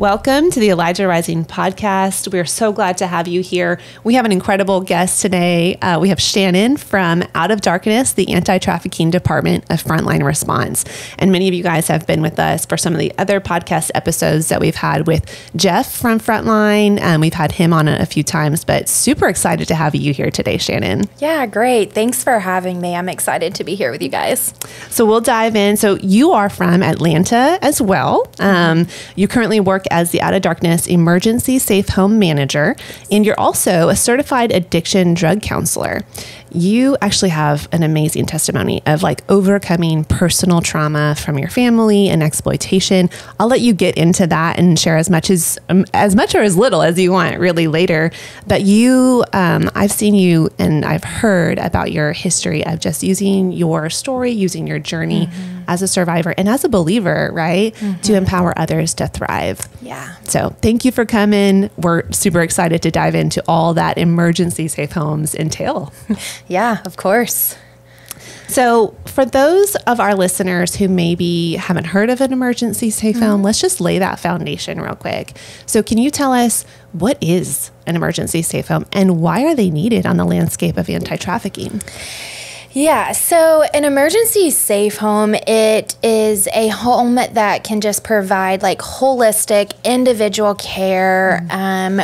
Welcome to the Elijah Rising podcast. We're so glad to have you here. We have an incredible guest today. We have Shannon from Out of Darkness, the anti-trafficking department of Frontline Response. And many of you guys have been with us for some of the other podcast episodes that we've had with Jeff from Frontline. We've had him on a few times, but super excited to have you here today, Shannon. Yeah, great. Thanks for having me. I'm excited to be here with you guys. So we'll dive in. So you are from Atlanta as well. You currently work as the Out of Darkness Emergency Safe Home Manager, and you're also a certified addiction drug counselor. You actually have an amazing testimony of overcoming personal trauma from your family and exploitation. I'll let you get into that and share as much or as little as you want really later. But you, I've seen you and I've heard about your history of just using your story, using your journey as a survivor and as a believer, right? To empower others to thrive. Yeah. So thank you for coming. We're super excited to dive into all that emergency safe homes entail. Yeah, of course. So for those of our listeners who maybe haven't heard of an emergency safe home, let's just lay that foundation real quick. So can you tell us what is an emergency safe home and why are they needed on the landscape of anti-trafficking? Yeah, so an emergency safe home, it is a home that can just provide holistic individual care.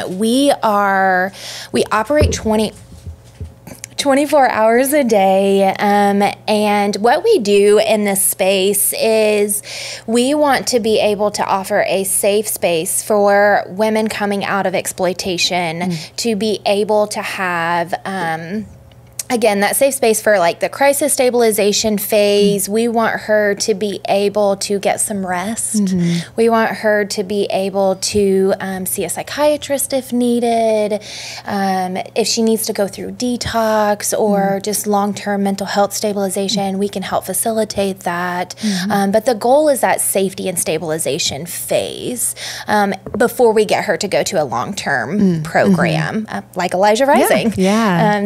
We operate 24 hours a day. And what we do in this space is we want to be able to offer a safe space for women coming out of exploitation to be able to have, again, that safe space for the crisis stabilization phase. We want her to be able to get some rest. We want her to be able to see a psychiatrist if needed, if she needs to go through detox or just long-term mental health stabilization, we can help facilitate that. But the goal is that safety and stabilization phase before we get her to go to a long-term program like Elijah Rising.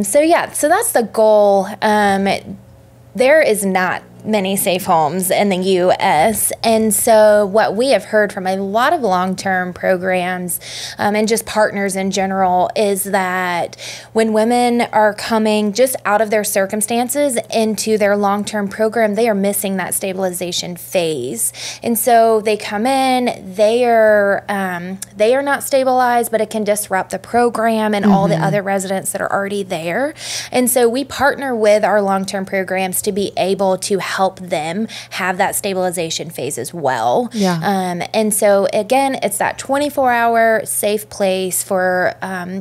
So that's the goal. There is not many safe homes in the U.S. And so what we have heard from a lot of long-term programs and just partners in general is that when women are coming just out of their circumstances into their long-term program, they are missing that stabilization phase. And so they come in, they are not stabilized, but it can disrupt the program and all the other residents that are already there. And so we partner with our long-term programs to be able to help them have that stabilization phase as well. And so again, it's that 24-hour safe place for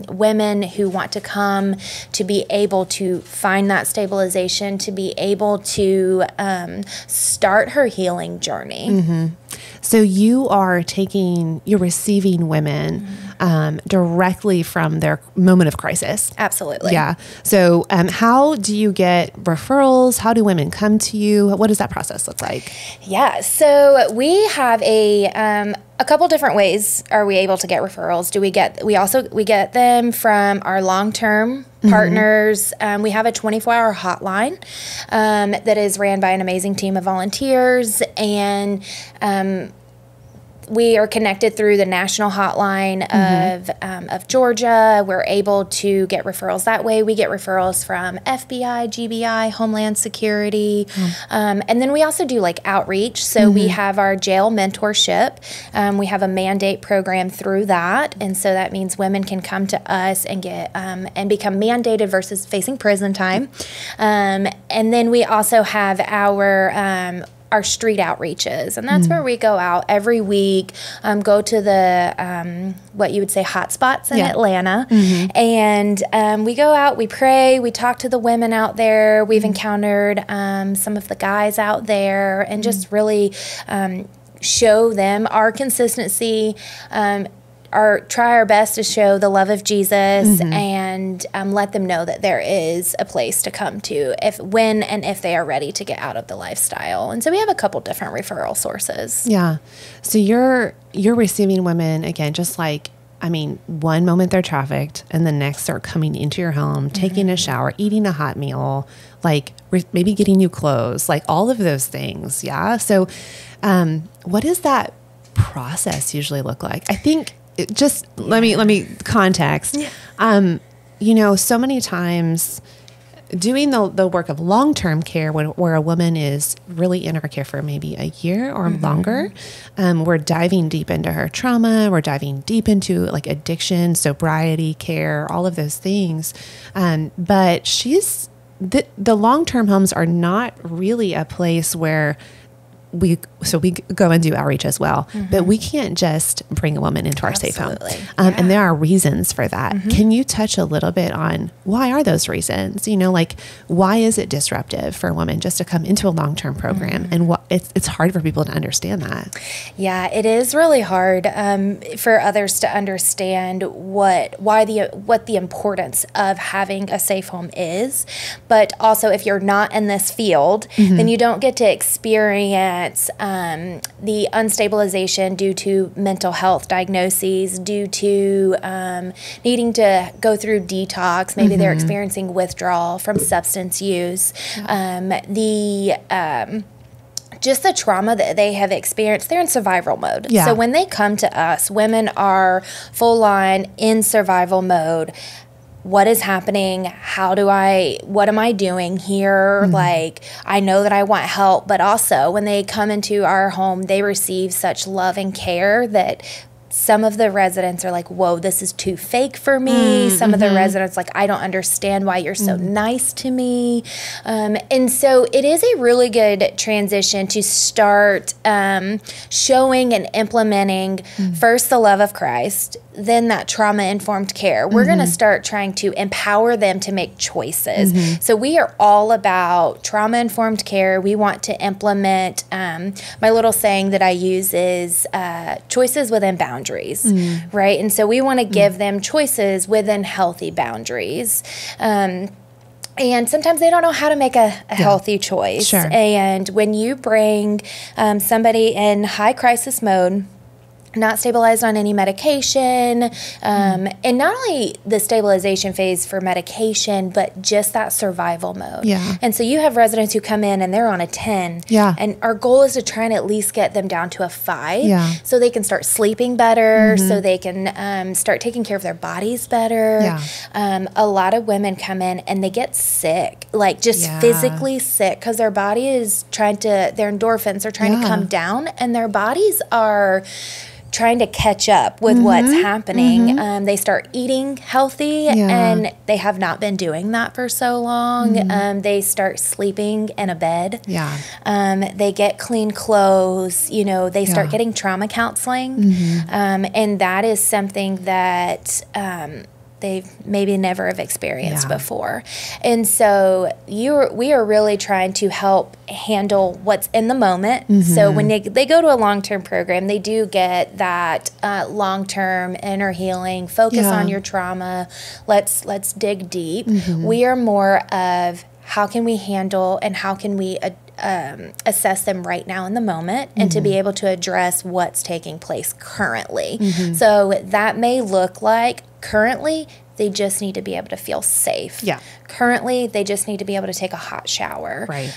women who want to come to be able to find that stabilization, to be able to start her healing journey. So you're receiving women directly from their moment of crisis. Absolutely. Yeah. So how do you get referrals? How do women come to you? What does that process look like? Yeah. So we have a couple different ways are we able to get referrals. We get them from our long-term partners. We have a 24-hour hotline that is ran by an amazing team of volunteers, and we are connected through the national hotline of Georgia. We're able to get referrals that way. We get referrals from FBI, GBI, Homeland Security. And then we also do outreach. So we have our jail mentorship. We have a mandate program through that. And so that means women can come to us and get and become mandated versus facing prison time. And then we also have our street outreaches, and that's where we go out every week, go to the what you would say hot spots in Atlanta, and we go out, we pray, we talk to the women out there. We've encountered some of the guys out there, and just really show them our consistency, try our best to show the love of Jesus, and let them know that there is a place to come to when and if they are ready to get out of the lifestyle. And so we have a couple different referral sources. Yeah. So you're receiving women, again, just one moment they're trafficked and the next they're coming into your home, taking a shower, eating a hot meal, maybe getting new clothes, all of those things. Yeah. So what is that process usually look like? I think let me context. Yeah. So many times doing the work of long-term care where a woman is really in our care for maybe a year or longer, we're diving deep into her trauma. We're diving deep into like addiction, sobriety care, all of those things. But the long-term homes are not really a place where we go and do outreach as well, but we can't just bring a woman into our safe home. And there are reasons for that. Can you touch a little bit on why are those reasons? Like why is it disruptive for a woman just to come into a long-term program? And it's hard for people to understand that. Yeah, it is really hard for others to understand what the importance of having a safe home is. But also, if you're not in this field, then you don't get to experience the unstabilization due to mental health diagnoses, due to needing to go through detox. Maybe they're experiencing withdrawal from substance use. Just the trauma that they have experienced, they're in survival mode. Yeah. So when they come to us, women are full on in survival mode. What is happening? What am I doing here? Like, I know that I want help, but also when they come into our home, they receive such love and care that some of the residents are like, whoa, this is too fake for me. Some of the residents like, I don't understand why you're so nice to me. And so it is a really good transition to start showing and implementing first the love of Christ, then that trauma-informed care. We're going to start trying to empower them to make choices. So we are all about trauma-informed care. We want to implement, my little saying that I use is choices within boundaries, right? And so we want to give them choices within healthy boundaries. And sometimes they don't know how to make a healthy choice. Sure. And when you bring somebody in high crisis mode, not stabilized on any medication, and not only the stabilization phase for medication, but just that survival mode. Yeah. And so you have residents who come in and they're on a 10. Yeah. And our goal is to try and at least get them down to a 5. Yeah. So they can start sleeping better, so they can start taking care of their bodies better. Yeah. A lot of women come in and they get sick, like just physically sick, because their body is their endorphins are trying to come down, and their bodies are trying to catch up with what's happening. They start eating healthy, and they have not been doing that for so long. They start sleeping in a bed. They get clean clothes. They start getting trauma counseling. And that is something that they maybe never have experienced before. And so we are really trying to help handle what's in the moment. So when they go to a long-term program, they do get that long-term inner healing, focus on your trauma, let's dig deep. We are more of how can we handle and how can we assess them right now in the moment, and to be able to address what's taking place currently. So that may look like currently they just need to be able to feel safe. Yeah. Currently they just need to be able to take a hot shower. Right.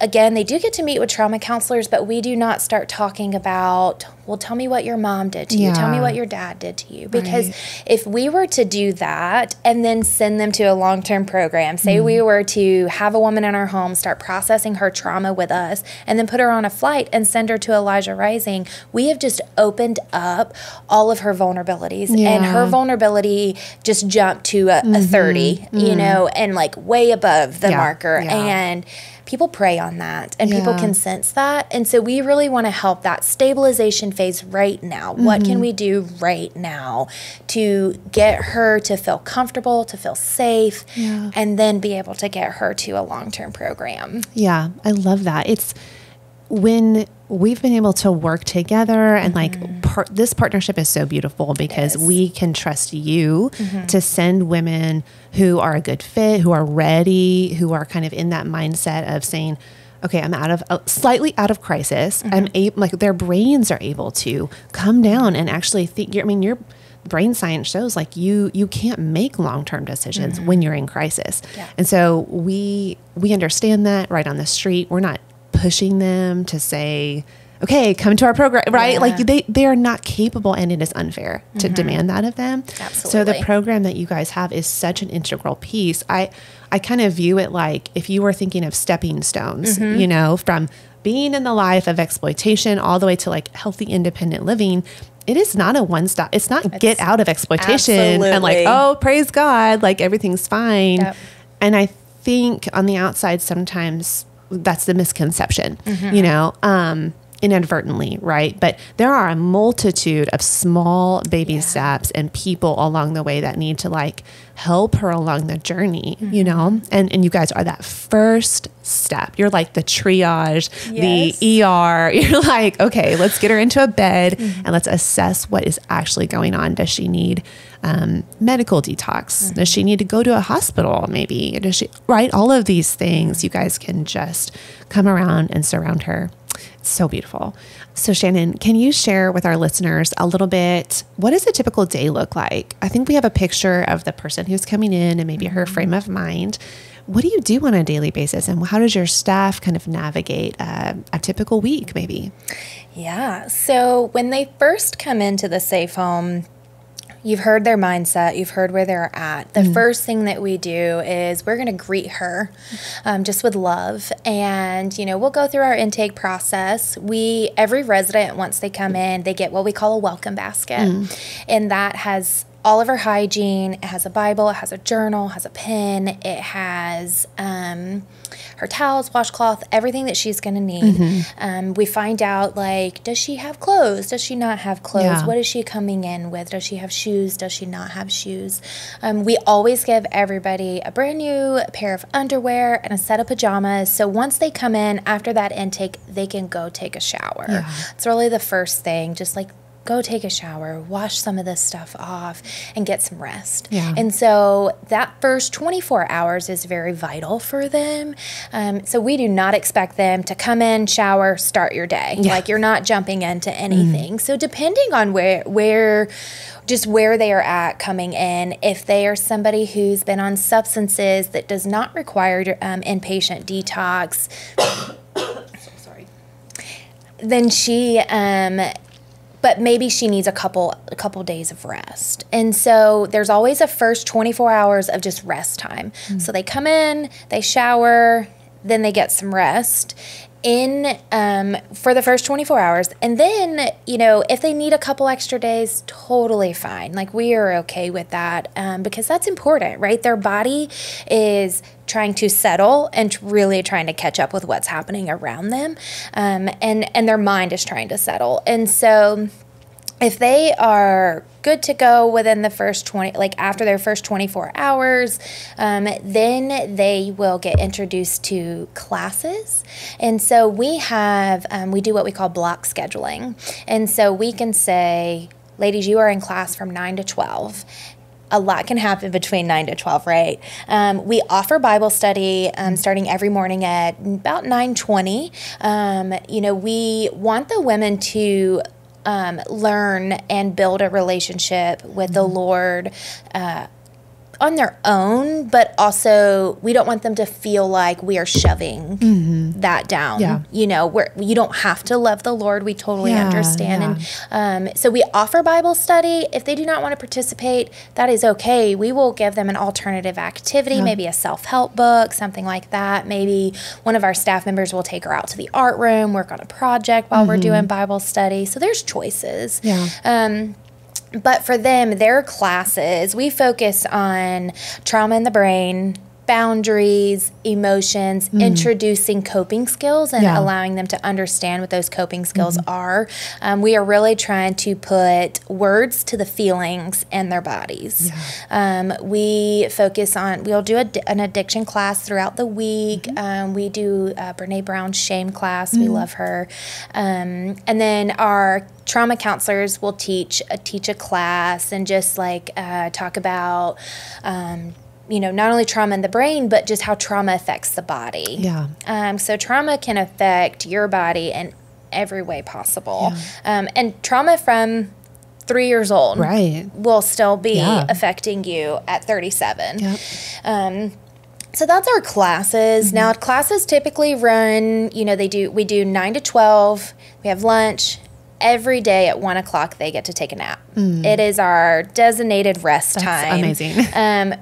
They do get to meet with trauma counselors, but we do not start talking about, well, tell me what your mom did to you. Tell me what your dad did to you. Because if we were to do that and then send them to a long-term program, say we were to have a woman in our home start processing her trauma with us and then put her on a flight and send her to Elijah Rising, we have just opened up all of her vulnerabilities. And her vulnerability just jumped to a 30, and like way above the marker. And people prey on that, and people can sense that. And so we really want to help that stabilization phase right now. What can we do right now to get her to feel comfortable, to feel safe, and then be able to get her to a long-term program? Yeah, I love that. It's when we've been able to work together, and this partnership is so beautiful because we can trust you to send women who are a good fit, who are ready, who are kind of in that mindset of saying, okay, I'm slightly out of crisis. I'm their brains are able to come down and actually think. Your brain science shows you can't make long-term decisions when you're in crisis. Yeah. And so we understand that right on the street. We're not pushing them to say, okay, come to our program, right? Like they are not capable, and it is unfair to demand that of them. Absolutely. So the program that you guys have is such an integral piece. I kind of view it like if you were thinking of stepping stones, you know, from being in the life of exploitation all the way to like healthy, independent living. It is not a one stop. It's not get out of exploitation and like, oh, praise God, like everything's fine. Yep. And I think on the outside, sometimes that's the misconception, you know, inadvertently, right? But there are a multitude of small baby steps and people along the way that need to like help her along the journey, you know? And you guys are that first step. You're like the triage, the ER. You're like, okay, let's get her into a bed and let's assess what is actually going on. Does she need medical detox? Does she need to go to a hospital maybe? Does she, right? All of these things, you guys can just come around and surround her. It's so beautiful. So Shannon, can you share with our listeners a little bit, what does a typical day look like? I think we have a picture of the person who's coming in and maybe her frame of mind. What do you do on a daily basis, and how does your staff kind of navigate a typical week maybe? Yeah. So when they first come into the safe home, you've heard their mindset. You've heard where they're at. The first thing that we do is we're going to greet her just with love. And, you know, we'll go through our intake process. Every resident, once they come in, they get what we call a welcome basket. And that has all of her hygiene. It has a Bible. It has a journal. It has a pen. It has her towels, washcloth, everything that she's going to need. We find out, like, does she have clothes? Does she not have clothes? Yeah. What is she coming in with? Does she have shoes? Does she not have shoes? We always give everybody a brand new pair of underwear and a set of pajamas. So once they come in after that intake, they can go take a shower. Yeah. It's really the first thing, just like, go take a shower, wash some of this stuff off, and get some rest. Yeah. And so that first 24 hours is very vital for them. So we do not expect them to come in, shower, start your day. Yeah. Like, you're not jumping into anything. So depending on where they are at coming in, if they are somebody who's been on substances that does not require inpatient detox, so sorry, then but maybe she needs a couple days of rest. And so there's always a first 24 hours of just rest time. So they come in, they shower, then they get some rest for the first 24 hours. And then, you know, if they need a couple extra days, totally fine. Like, we are okay with that because that's important, right? Their body is trying to settle and really trying to catch up with what's happening around them. And their mind is trying to settle. And so if they are good to go within the first after their first 24 hours, then they will get introduced to classes. And so we do what we call block scheduling. And so we can say, ladies, you are in class from 9 to 12. A lot can happen between 9 to 12, right? We offer Bible study starting every morning at about 9:20. You know, we want the women to learn and build a relationship with the Lord on their own, but also we don't want them to feel like we are shoving that down. Yeah. You know, you don't have to love the Lord. We totally understand. Yeah. And so we offer Bible study. If they do not want to participate, that is okay. We will give them an alternative activity, maybe a self-help book, something like that. Maybe one of our staff members will take her out to the art room, work on a project while we're doing Bible study. So there's choices. Yeah. But for them, their classes, we focus on trauma in the brain, boundaries, emotions, introducing coping skills and allowing them to understand what those coping skills are. We are really trying to put words to the feelings in their bodies. Yeah. We'll do an addiction class throughout the week. We do Brene Brown's shame class. We love her. And then our trauma counselors will teach a class and just talk about you know, not only trauma in the brain, but just how trauma affects the body. Yeah. So trauma can affect your body in every way possible. Yeah. And trauma from 3 years old will still be affecting you at 37. Yep. So that's our classes. Now, classes typically run, you know, we do 9 to 12. We have lunch. Every day at 1 o'clock, they get to take a nap. It is our designated rest time. Amazing.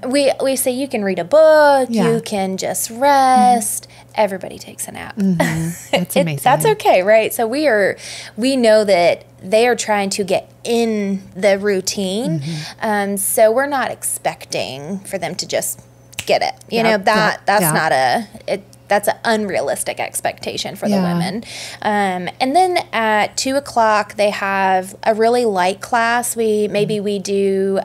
We say you can read a book, you can just rest. Everybody takes a nap. That's amazing. That's okay, right? So we know that they are trying to get in the routine. So we're not expecting for them to just get it. You know, that's not that's an unrealistic expectation for the women. And then at 2 o'clock, they have a really light class. We do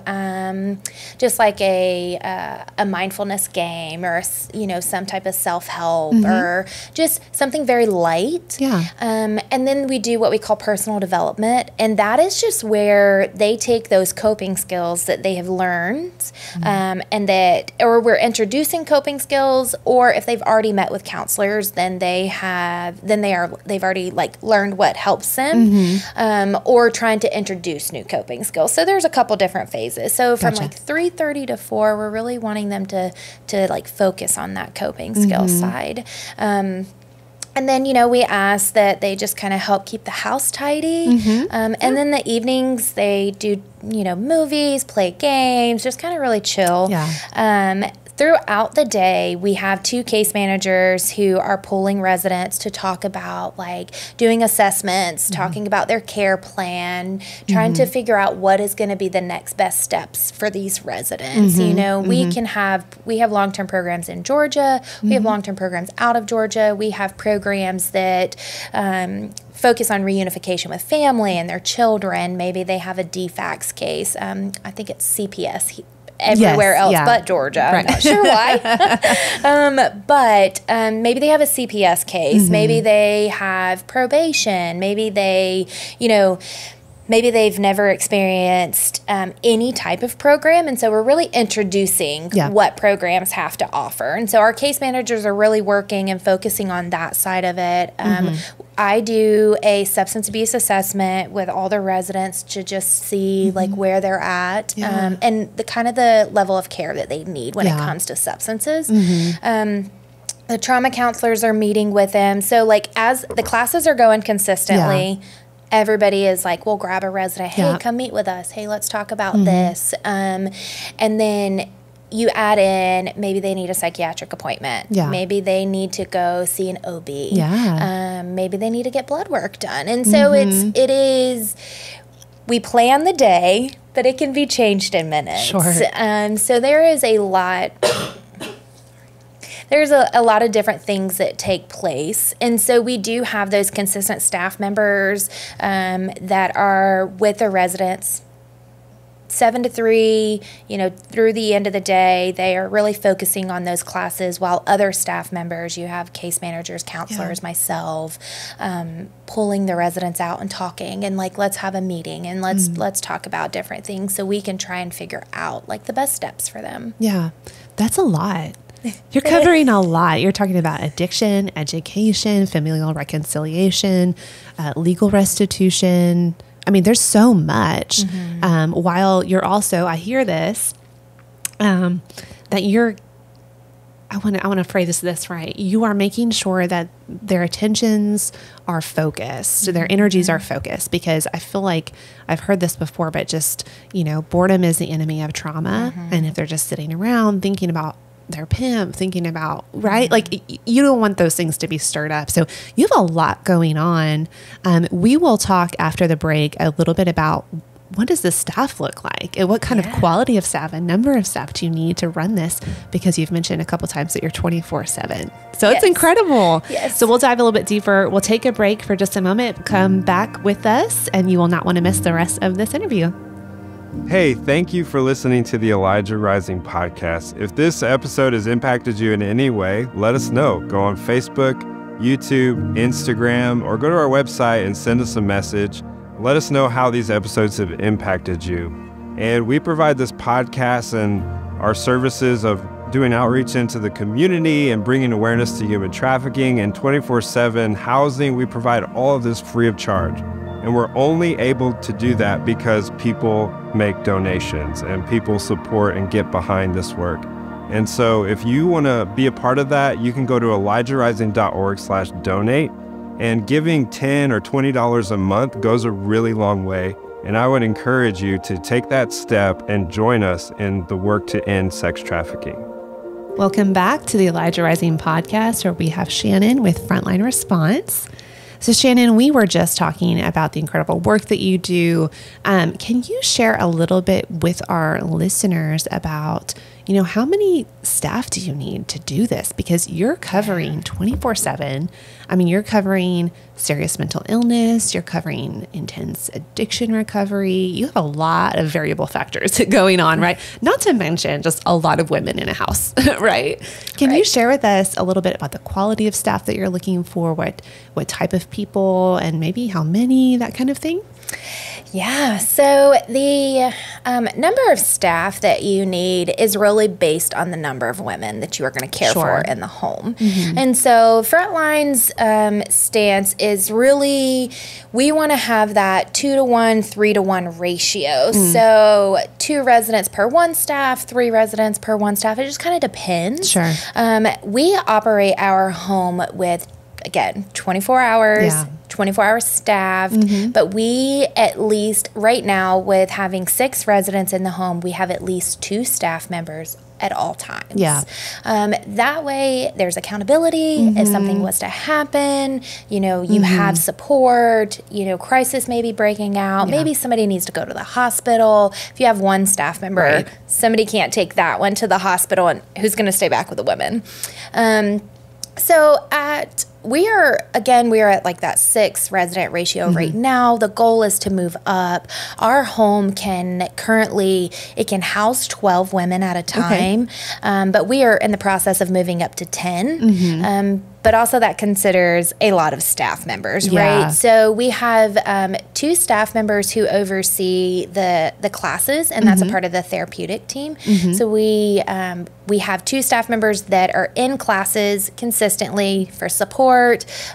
just like a mindfulness game, or some type of self-help, or just something very light. And then we do what we call personal development, and that is just where they take those coping skills that they have learned, or we're introducing coping skills, or if they've already met with counselors, then they've already learned what helps them, or trying to introduce new coping skills. So there's a couple different phases. So from 3:30 to 4, we're really wanting them to focus on that coping skill side. And then, we ask that they just kind of help keep the house tidy. And then the evenings, they do, movies, play games, just kind of really chill. Throughout the day, we have 2 case managers who are pulling residents to talk about doing assessments, talking about their care plan, trying to figure out what is going to be the next best steps for these residents. We have long-term programs in Georgia. We have long-term programs out of Georgia. We have programs that focus on reunification with family and their children. Maybe they have a DFACS case. I think it's CPS everywhere else but Georgia. I'm not sure why. But maybe they have a CPS case. Maybe they have probation. Maybe they, maybe they've never experienced any type of program. And so we're really introducing what programs have to offer. And so our case managers are really working and focusing on that side of it. I do a substance abuse assessment with all the residents to just see where they're at and the level of care that they need when it comes to substances. The trauma counselors are meeting with them. So as the classes are going consistently, everybody is we'll grab a resident. Hey, come meet with us. Hey, let's talk about this. And then you add in, maybe they need a psychiatric appointment. Maybe they need to go see an OB. Maybe they need to get blood work done. And so we plan the day, but it can be changed in minutes. So there is a lot. There's a lot of different things that take place. And so we do have those consistent staff members that are with the residents 7 to 3, through the end of the day. They are really focusing on those classes, while other staff members, you have case managers, counselors, myself, pulling the residents out and talking and let's have a meeting and let's talk about different things so we can try and figure out the best steps for them. That's a lot. You're covering a lot. You're talking about addiction, education, familial reconciliation, legal restitution. I mean, there's so much. While you're also, I hear this, that you're, I want to phrase this right. You are making sure that their attentions are focused, their energies are focused, because I feel like I've heard this before, but just, boredom is the enemy of trauma. And if they're just sitting around thinking about their pimp, thinking about, right? You don't want those things to be stirred up. So you have a lot going on. We will talk after the break a little bit about what does the staff look like and what kind of quality of staff and number of staff do you need to run this, because you've mentioned a couple times that you're 24/7. So it's incredible. So we'll dive a little bit deeper. We'll take a break for just a moment, come back with us, and you will not want to miss the rest of this interview. Hey, thank you for listening to the Elijah Rising podcast. If this episode has impacted you in any way, let us know. Go on Facebook, YouTube, Instagram, or go to our website and send us a message. Let us know how these episodes have impacted you. And we provide this podcast and our services of doing outreach into the community and bringing awareness to human trafficking and 24/7 housing. We provide all of this free of charge. And we're only able to do that because people make donations and people support and get behind this work. And so if you want to be a part of that, you can go to elijahrising.org/donate. And giving $10 or $20 a month goes a really long way. And I would encourage you to take that step and join us in the work to end sex trafficking. Welcome back to the Elijah Rising podcast, where we have Shannon with Frontline Response. So Shannon, we were just talking about the incredible work that you do. Can you share a little bit with our listeners about, how many staff do you need to do this? Because you're covering 24/7. I mean, you're covering serious mental illness, you're covering intense addiction recovery. You have a lot of variable factors going on, right? Not to mention just a lot of women in a house, right? Can you share with us a little bit about the quality of staff that you're looking for, what type of people, and maybe how many, that kind of thing? Yeah, so the number of staff that you need is really based on the number of women that you are going to care for in the home. And so Frontline's stance is really, we want to have that 2-to-1, 3-to-1 ratio. So 2 residents per 1 staff, 3 residents per 1 staff. It just kind of depends. Sure. We operate our home with, again, 24 hours. 24-hour staff, but we at least right now, with having 6 residents in the home, we have at least 2 staff members at all times. That way there's accountability. If something was to happen, you have support, crisis may be breaking out. Maybe somebody needs to go to the hospital. If you have 1 staff member, somebody can't take that one to the hospital, and who's going to stay back with the women? We are at like that 6 resident ratio right now. The goal is to move up. Our home can house 12 women at a time, but we are in the process of moving up to 10. But also that considers a lot of staff members, right? So we have 2 staff members who oversee the classes, and that's a part of the therapeutic team. So we have 2 staff members that are in classes consistently for support.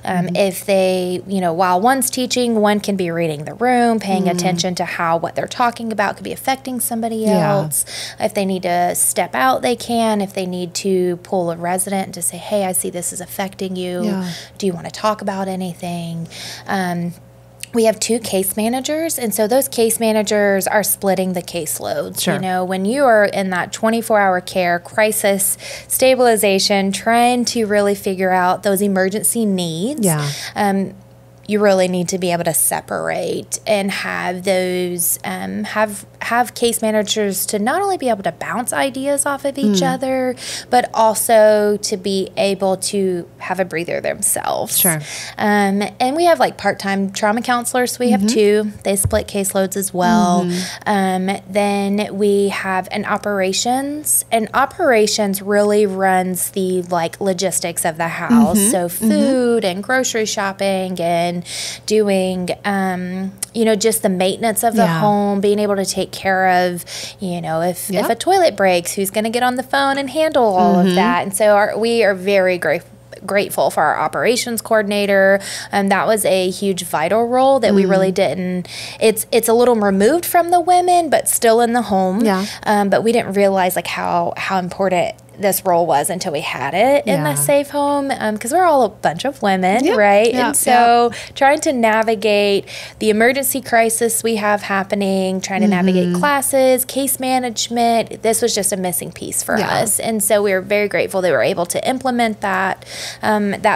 If they, while one's teaching, one can be reading the room, paying attention to how what they're talking about could be affecting somebody else. If they need to step out, they can. If they need to pull a resident to say, hey, I see this is affecting you. Do you want to talk about anything? We have 2 case managers, and so those case managers are splitting the caseloads. When you are in that 24-hour care, crisis, stabilization, trying to really figure out those emergency needs, you really need to be able to separate and have those, have case managers to not only be able to bounce ideas off of each other, but also to be able to have a breather themselves. And we have like part-time trauma counselors. So we have 2. They split caseloads as well. Then we have an operations, and operations really runs the like logistics of the house. So food and grocery shopping and doing, just the maintenance of the home, being able to take care of, if a toilet breaks, who's going to get on the phone and handle all of that. And so we are very grateful for our operations coordinator. That was a huge vital role that we really didn't, it's a little removed from the women, but still in the home. But we didn't realize like how important this role was until we had it in the safe home, because we're all a bunch of women, right? And so trying to navigate the emergency crisis we have happening, trying to navigate classes, case management, this was just a missing piece for us. And so we were very grateful they were able to implement that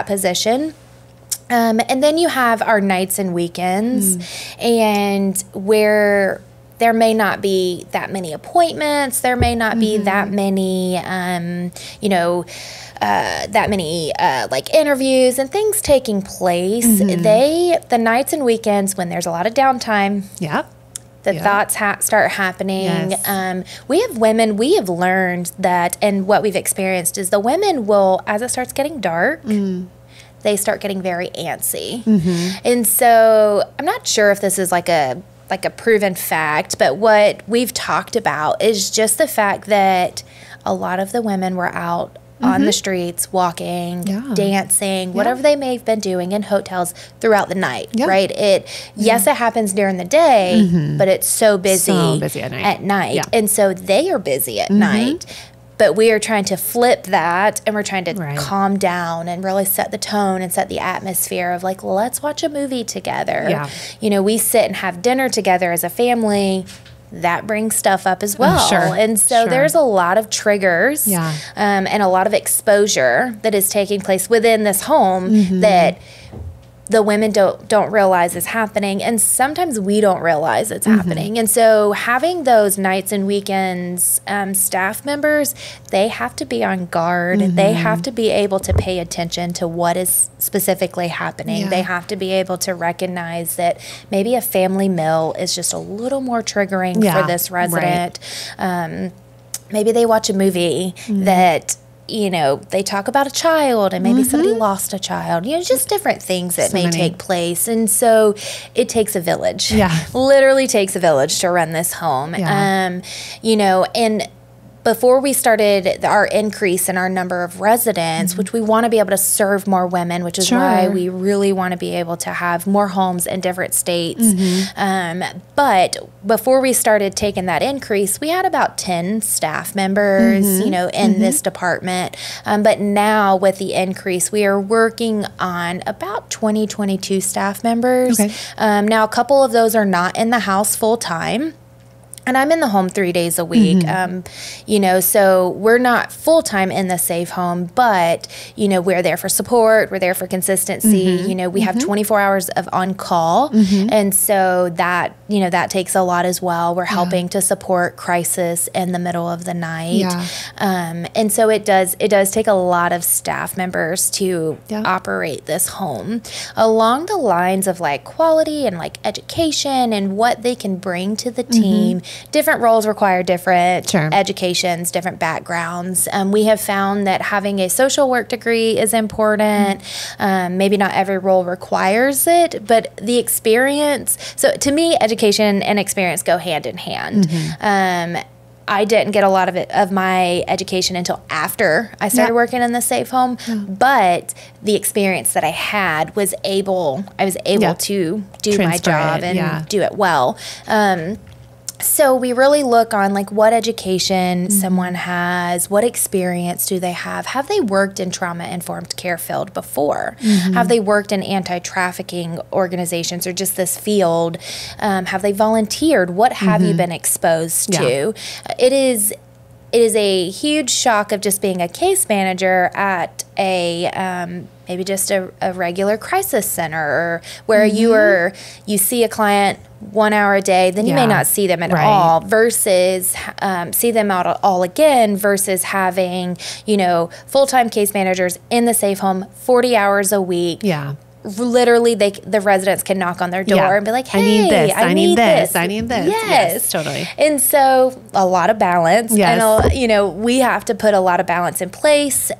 position. And then you have our nights and weekends, and where there may not be that many appointments. There may not be that many, like interviews and things taking place. The nights and weekends when there's a lot of downtime. The thoughts start happening. We have women, we have learned that, and what we've experienced is the women will, as it starts getting dark, they start getting very antsy. And so I'm not sure if this is like a proven fact, but what we've talked about is just the fact that a lot of the women were out on the streets, walking, dancing, whatever they may have been doing in hotels throughout the night, right? Yes, it happens during the day, but it's so busy, at night. And so they are busy at night. But we are trying to flip that, and we're trying to Right. calm down and really set the tone and set the atmosphere of like, let's watch a movie together. Yeah. You know, we sit and have dinner together as a family. That brings stuff up as well. Sure. And so Sure. there's a lot of triggers Yeah. and a lot of exposure that is taking place within this home that the women don't realize is happening, and sometimes we don't realize it's happening. And so having those nights and weekends staff members, they have to be on guard. They have to be able to pay attention to what is specifically happening. Yeah. They have to be able to recognize that maybe a family meal is just a little more triggering Yeah, for this resident. Maybe they watch a movie that, you know, they talk about a child, and maybe somebody lost a child, you know, just different things that may take place. And so it takes a village. Yeah. Literally takes a village to run this home. Yeah. You know, and before we started our increase in our number of residents, which we want to be able to serve more women, which is why we really want to be able to have more homes in different states. But before we started taking that increase, we had about 10 staff members, you know, in this department. But now with the increase, we are working on about 22 staff members. Okay. Now, a couple of those are not in the house full time. And I'm in the home 3 days a week, you know, so we're not full-time in the safe home, but, you know, we're there for support, we're there for consistency, you know, we have 24 hours of on-call, and so that, you know, that takes a lot as well. We're helping to support crisis in the middle of the night, and so it does take a lot of staff members to operate this home, along the lines of, like, quality and, like, education and what they can bring to the team. Different roles require different educations, different backgrounds. We have found that having a social work degree is important. Maybe not every role requires it, but the experience. So to me, education and experience go hand in hand. I didn't get a lot of my education until after I started working in the safe home, but the experience that I had I was able to do my job and do it well. So we really look on like what education someone has, what experience do they have? Have they worked in trauma-informed care field before? Have they worked in anti-trafficking organizations or just this field? Have they volunteered? What have you been exposed to? It is a huge shock of just being a case manager at a maybe just a regular crisis center, or where you see a client 1 hour a day, then you may not see them at all, versus see them out all again, versus having, you know, full-time case managers in the safe home 40 hours a week. Literally, the residents can knock on their door and be like, "Hey, I need this. Yes, totally. And so a lot of balance, and you know, we have to put a lot of balance in place.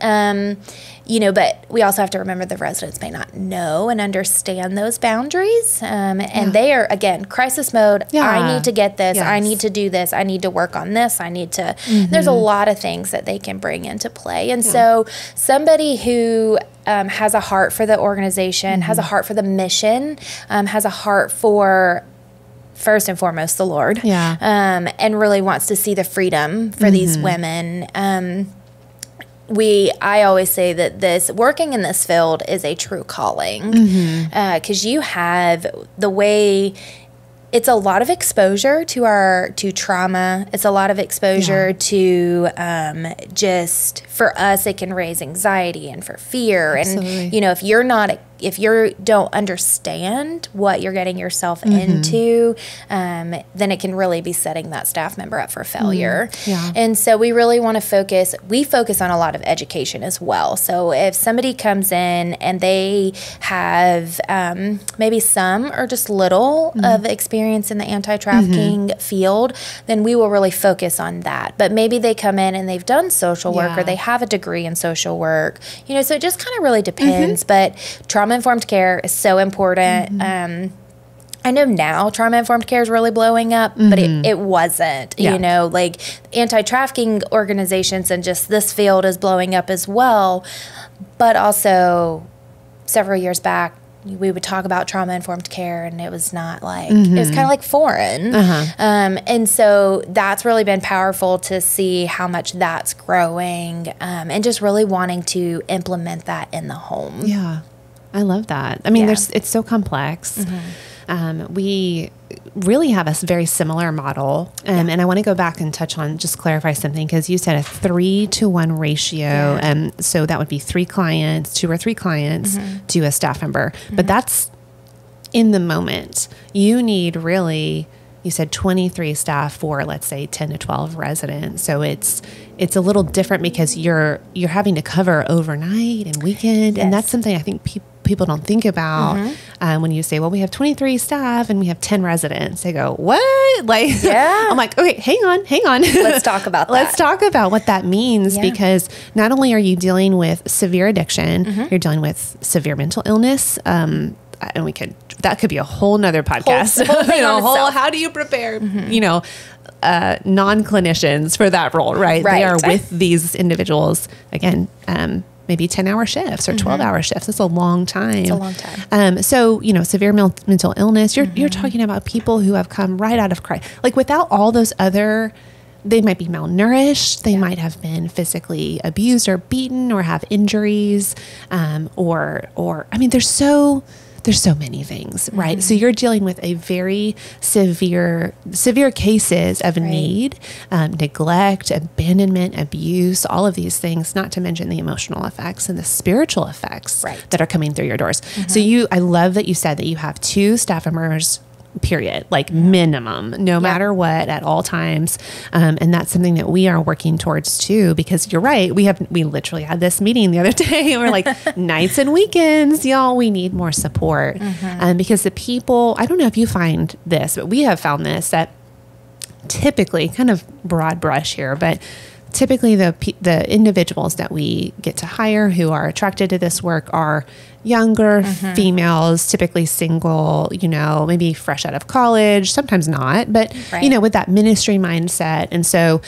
You know, but we also have to remember the residents may not know and understand those boundaries. And they are, again, crisis mode. I need to get this. I need to do this. I need to work on this. I need to, there's a lot of things that they can bring into play. And so somebody who has a heart for the organization, has a heart for the mission, has a heart for, first and foremost, the Lord, and really wants to see the freedom for these women. I always say that working in this field is a true calling, because you have the way. It's a lot of exposure to trauma. It's a lot of exposure to just, for us, it can raise anxiety and for fear. Absolutely. And, you know, if you don't understand what you're getting yourself into, then it can really be setting that staff member up for failure. And so we really want to focus on a lot of education as well. So if somebody comes in and they have maybe some or just little of experience in the anti-trafficking field, then we will really focus on that. But maybe they come in and they've done social work, or they have a degree in social work, you know, so it just kind of really depends. But trauma-informed care is so important. I know now trauma-informed care is really blowing up, but it wasn't. You know, like anti-trafficking organizations and just this field is blowing up as well. But also several years back, we would talk about trauma-informed care, and it was not like, it was kind of like foreign. And so that's really been powerful to see how much that's growing, and just really wanting to implement that in the home. Yeah. I love that. I mean, it's so complex. We really have a very similar model. And I want to go back and touch on, just clarify something, because you said a 3-to-1 ratio. And so that would be 2 or 3 clients to a staff member. But that's in the moment. You need really, you said 23 staff for, let's say, 10 to 12 residents. So it's a little different because you're having to cover overnight and weekend. And that's something I think people don't think about when you say, well, we have 23 staff and we have 10 residents. They go, what? Like, I'm like, okay, hang on. Let's talk about that. Let's talk about what that means, because not only are you dealing with severe addiction, you're dealing with severe mental illness. And that could be a whole nother podcast. How do you prepare, non-clinicians for that role, right? They are with these individuals, again, maybe 10-hour shifts or 12-hour shifts. It's a long time. It's a long time. So, severe mental illness, you're talking about people who have come right out of crisis. Like, without all those other, they might be malnourished. They might have been physically abused or beaten or have injuries. There's so many things, right? So you're dealing with a very severe cases of need, neglect, abandonment, abuse, all of these things, not to mention the emotional effects and the spiritual effects that are coming through your doors. So I love that you said that you have 2 staff members, period, like minimum, no matter what, at all times. And that's something that we are working towards too, because you're right. We literally had this meeting the other day and we're like, nights and weekends, y'all, we need more support. Because the people, I don't know if you find this, but we have found this, that typically, kind of broad brush here, but typically the individuals that we get to hire who are attracted to this work are younger females, typically single, maybe fresh out of college, sometimes not, but, with that ministry mindset. And so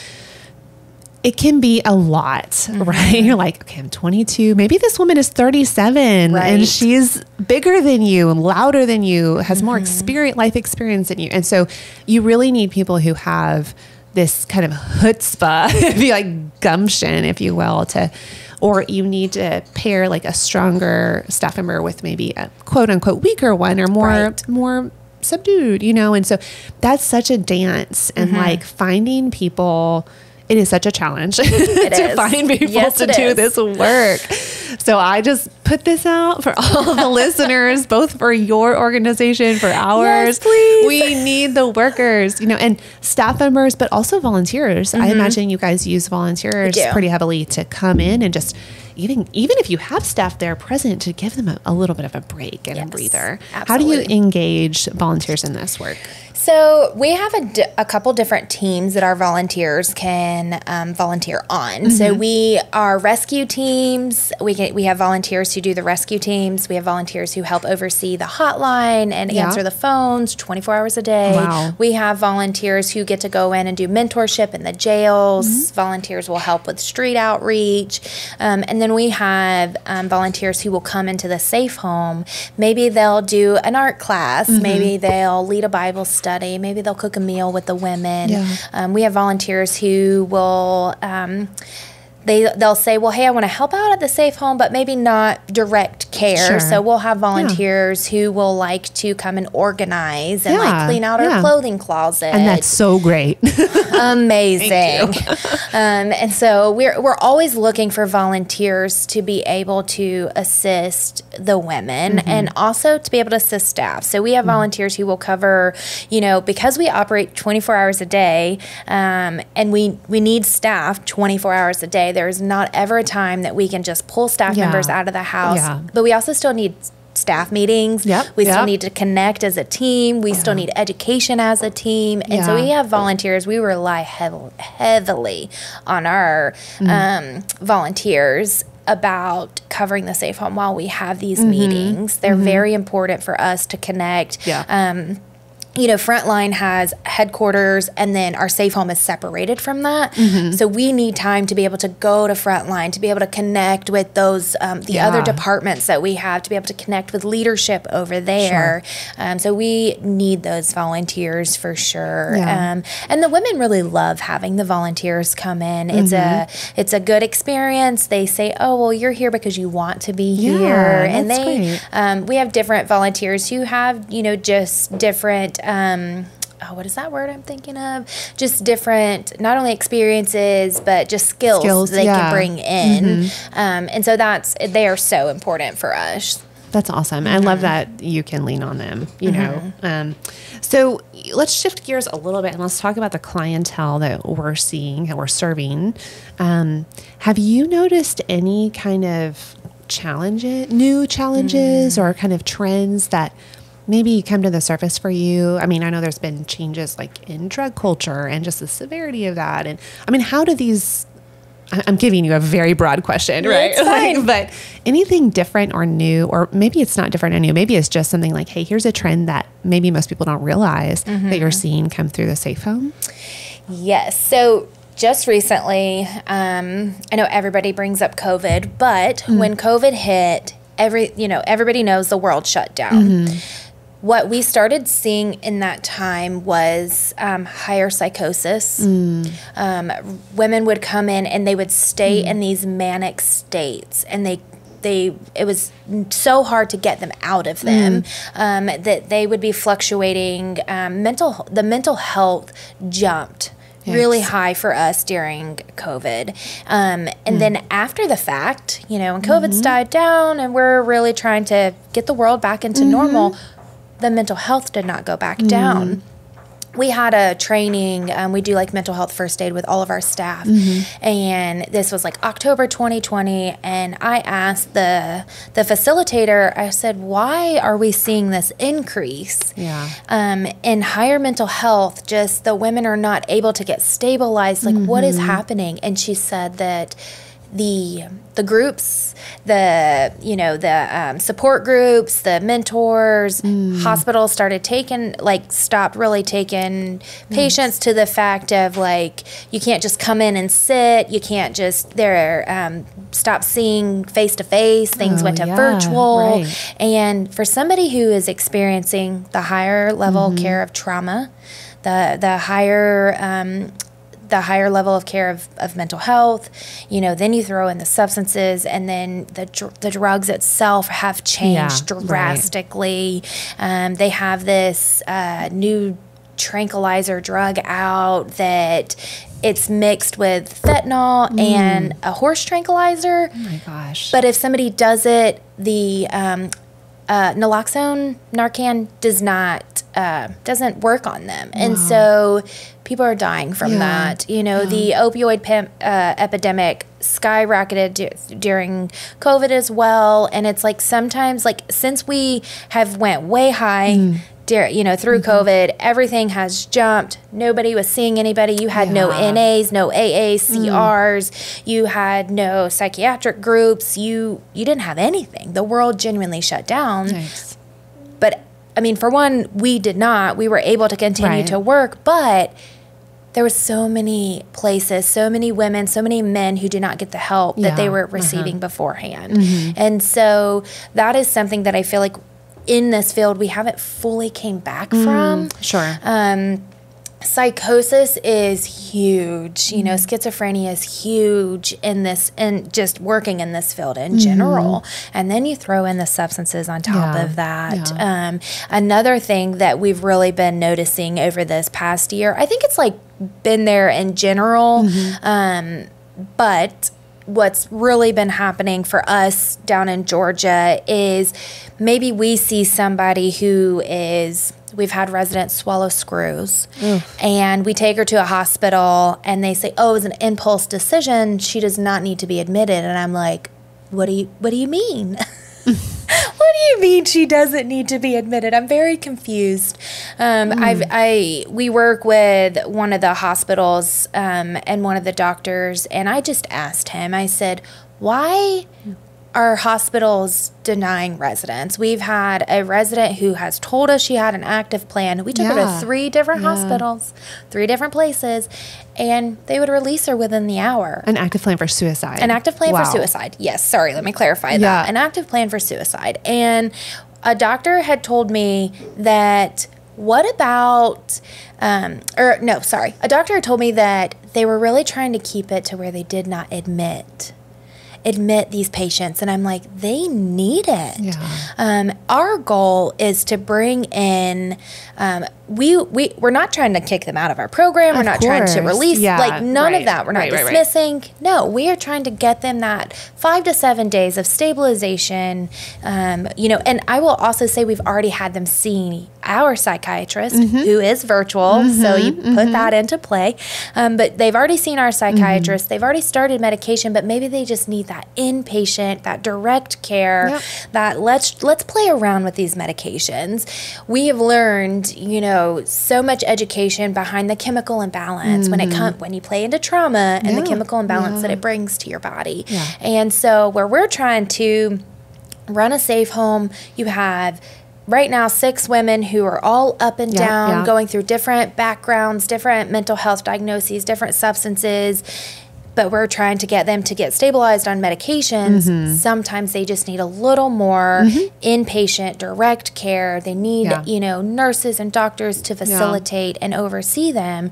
it can be a lot, right? You're like, okay, I'm 22. Maybe this woman is 37 and she's bigger than you and louder than you, has more life experience than you. And so you really need people who have this kind of chutzpah, if you like, gumption, if you will, or you need to pair like a stronger staff member with maybe a quote unquote weaker one, or more subdued, and so that's such a dance, and like finding people, it is such a challenge to find people to do this work. So I just put this out for all the listeners, both for your organization, for ours. Yes, please. We need the workers, and staff members, but also volunteers. I imagine you guys use volunteers pretty heavily to come in and just, even if you have staff there present, to give them a little bit of a break and a breather. Absolutely. How do you engage volunteers in this work? So we have a couple different teams that our volunteers can volunteer on. So we are rescue teams. We have volunteers who do the rescue teams. We have volunteers who help oversee the hotline and answer the phones 24 hours a day. Wow. We have volunteers who get to go in and do mentorship in the jails. Volunteers will help with street outreach. And then we have volunteers who will come into the safe home. Maybe they'll do an art class. Maybe they'll lead a Bible study. Maybe they'll cook a meal with the women. We have volunteers who will they'll say, well, hey, I want to help out at the safe home, but maybe not direct care. Sure. So we'll have volunteers who will like to come and organize and like clean out our clothing closet. And that's so great. Amazing. And so we're always looking for volunteers to be able to assist the women and also to be able to assist staff. So we have volunteers who will cover, because we operate 24 hours a day, and we need staff 24 hours a day. There's not ever a time that we can just pull staff members out of the house, but we also still need staff meetings. We still need to connect as a team. We still need education as a team. And so we have volunteers. We rely heavily on our volunteers about covering the safe home while we have these meetings. They're very important for us to connect. Frontline has headquarters, and then our safe home is separated from that. So we need time to be able to go to Frontline, to be able to connect with those, the other departments that we have, to be able to connect with leadership over there. So we need those volunteers for sure. And the women really love having the volunteers come in. It's a good experience. They say, oh, well, you're here because you want to be here. And we have different volunteers who have, just different, what is that word I'm thinking of? Just different, not only experiences, but just skills they can bring in. And so they are so important for us. That's awesome. I love that you can lean on them, So let's shift gears a little bit and let's talk about the clientele that we're seeing, that we're serving. Have you noticed any kind of new challenges or kind of trends that maybe come to the surface for you? I mean, I know there's been changes like in drug culture and just the severity of that. And I mean, how do these, I'm giving you a very broad question, right? It's fine. But anything different or new, or maybe it's not different or new, maybe it's just something like, hey, here's a trend that maybe most people don't realize that you're seeing come through the safe home? Yes. So just recently, I know everybody brings up COVID, but when COVID hit, everybody knows the world shut down. What we started seeing in that time was higher psychosis. Women would come in and they would stay in these manic states, and it was so hard to get them out of them that they would be fluctuating. The mental health jumped really high for us during COVID. And then after the fact, when COVID's died down and we're really trying to get the world back into normal, the mental health did not go back down. We had a training, we do like mental health first aid with all of our staff. And this was like October 2020. And I asked the facilitator, I said, why are we seeing this increase in higher mental health? Just the women are not able to get stabilized. Like what is happening? And she said that the groups, the support groups, the mentors, hospitals stopped really taking patients to the fact of like, you can't just come in and sit. You can't just, stop seeing face to face. Things went to virtual. And for somebody who is experiencing the higher level care of trauma, the higher level of care of mental health, then you throw in the substances, and then the drugs itself have changed drastically. They have this new tranquilizer drug out that it's mixed with fentanyl and a horse tranquilizer. Oh my gosh. But if somebody does it, the naloxone, Narcan doesn't work on them. And so people are dying from that. The opioid epidemic skyrocketed during COVID as well. And it's like sometimes, like since we have went way high, through COVID, everything has jumped. Nobody was seeing anybody. You had no NAs, no AAs, CRs. You had no psychiatric groups. You didn't have anything. The world genuinely shut down. Nice. But I mean, for one, we did not. We were able to continue to work, but there were so many places, so many women, so many men who did not get the help that they were receiving beforehand. And so that is something that I feel like in this field we haven't fully came back from. Psychosis is huge. Schizophrenia is huge in this, and just working in this field in general. And then you throw in the substances on top of that. Another thing that we've really been noticing over this past year, I think it's like been there in general, but what's really been happening for us down in Georgia is maybe we see somebody who is, we've had residents swallow screws, and we take her to a hospital and they say, oh, it was an impulse decision. She does not need to be admitted. And I'm like, what do you mean? What do you mean she doesn't need to be admitted? I'm very confused. We work with one of the hospitals and one of the doctors, and I just asked him, I said, why our hospitals denying residents. We've had a resident who has told us she had an active plan. We took her to 3 different hospitals, 3 different places, and they would release her within the hour. An active plan for suicide. An active plan for suicide. Yes. Sorry. Let me clarify that. An active plan for suicide. And a doctor had told me that, what about, a doctor had told me that they were really trying to keep it to where they did not admit these patients. And I'm like, they need it. Yeah. Our goal is to bring in, we're not trying to kick them out of our program. We're not trying to release, none of that. We're not dismissing. No, we are trying to get them that 5 to 7 days of stabilization. And I will also say we've already had them see our psychiatrist, who is virtual. So you put that into play. But they've already seen our psychiatrist. They've already started medication, but maybe they just need that inpatient, that direct care, that let's play around with these medications. We have learned, so much education behind the chemical imbalance when you play into trauma and the chemical imbalance that it brings to your body. And so where we're trying to run a safe home, you have right now 6 women who are all up and down, going through different backgrounds, different mental health diagnoses, different substances. But we're trying to get them to get stabilized on medications. Sometimes they just need a little more inpatient direct care. They need, nurses and doctors to facilitate and oversee them.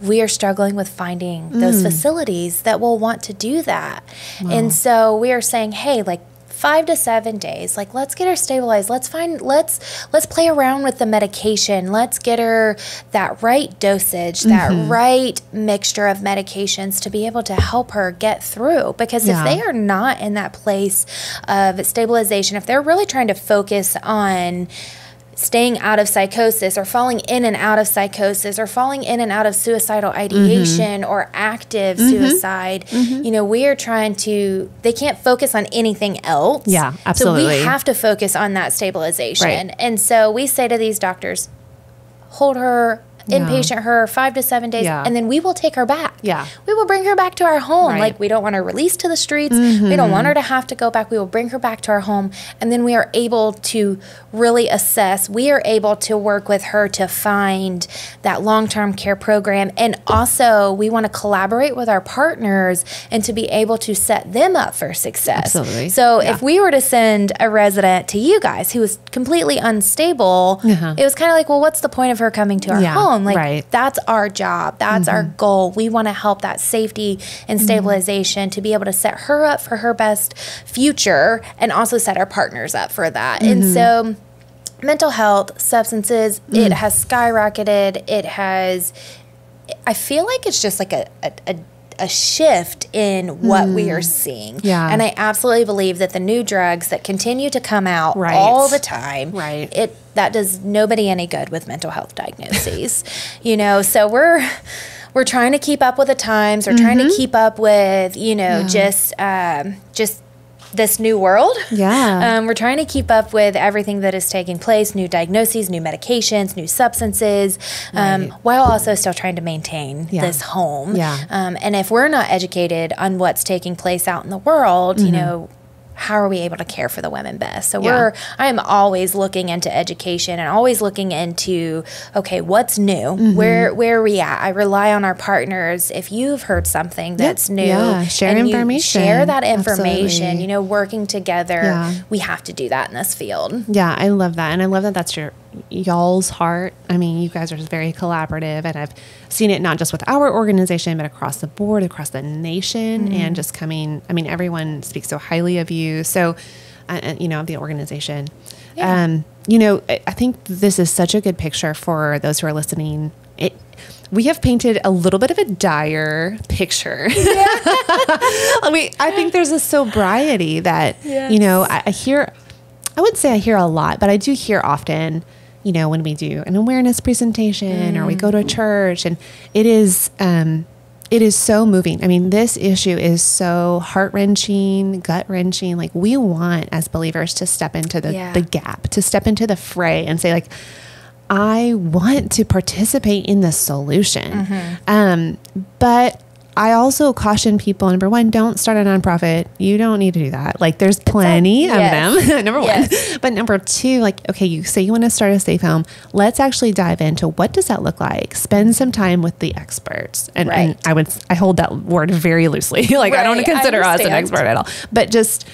We are struggling with finding those facilities that will want to do that. Wow. And so we are saying, hey, 5 to 7 days, let's get her stabilized. Let's play around with the medication. Let's get her that right dosage, that right mixture of medications to be able to help her get through. Because if they are not in that place of stabilization, if they're really trying to focus on staying out of psychosis or falling in and out of psychosis or falling in and out of suicidal ideation or active suicide, we are trying to, they can't focus on anything else. Yeah, absolutely. So we have to focus on that stabilization. Right. And so we say to these doctors, hold her, inpatient her 5 to 7 days, and then we will take her back. Yeah. We will bring her back to our home. We don't want her released to the streets. We don't want her to have to go back. We will bring her back to our home. And then we are able to really assess. We are able to work with her to find that long-term care program. And also we want to collaborate with our partners and to be able to set them up for success. Absolutely. So if we were to send a resident to you guys who was completely unstable, it was kind of like, well, what's the point of her coming to our home? That's our job. That's our goal. We want to help that safety and stabilization to be able to set her up for her best future and also set our partners up for that. And so mental health, substances, it has skyrocketed. I feel like it's just like a shift in what we are seeing. Yeah. And I absolutely believe that the new drugs that continue to come out all the time, that does nobody any good with mental health diagnoses. So we're trying to keep up with the times. We're trying to keep up with, just this new world. Yeah. We're trying to keep up with everything that is taking place, new diagnoses, new medications, new substances, while also still trying to maintain this home. Yeah. And if we're not educated on what's taking place out in the world, how are we able to care for the women best? So I am always looking into education and always looking into, okay, what's new? Where are we at? I rely on our partners. If you've heard something that's new, share information. Share that information. Absolutely. Working together, we have to do that in this field. Yeah, I love that. And I love that that's y'all's heart. I mean, you guys are very collaborative, and I've seen it not just with our organization, but across the board, across the nation, and just everyone speaks so highly of you. So, of the organization. Yeah. I think this is such a good picture for those who are listening. We have painted a little bit of a dire picture. Yeah. I think there's a sobriety that, I hear, I wouldn't say I hear a lot, but I do hear often, when we do an awareness presentation or we go to a church, and it is so moving. I mean, this issue is so heart-wrenching, gut-wrenching. We want, as believers, to step into the gap, to step into the fray and say, I want to participate in the solution. But I also caution people, number one, don't start a nonprofit. You don't need to do that. Like there's plenty of them, number one. But number two, like, okay, you say you want to start a safe home. Let's actually dive into what does that look like? Spend some time with the experts. And I hold that word very loosely. Like I don't want to consider us an expert at all, but just,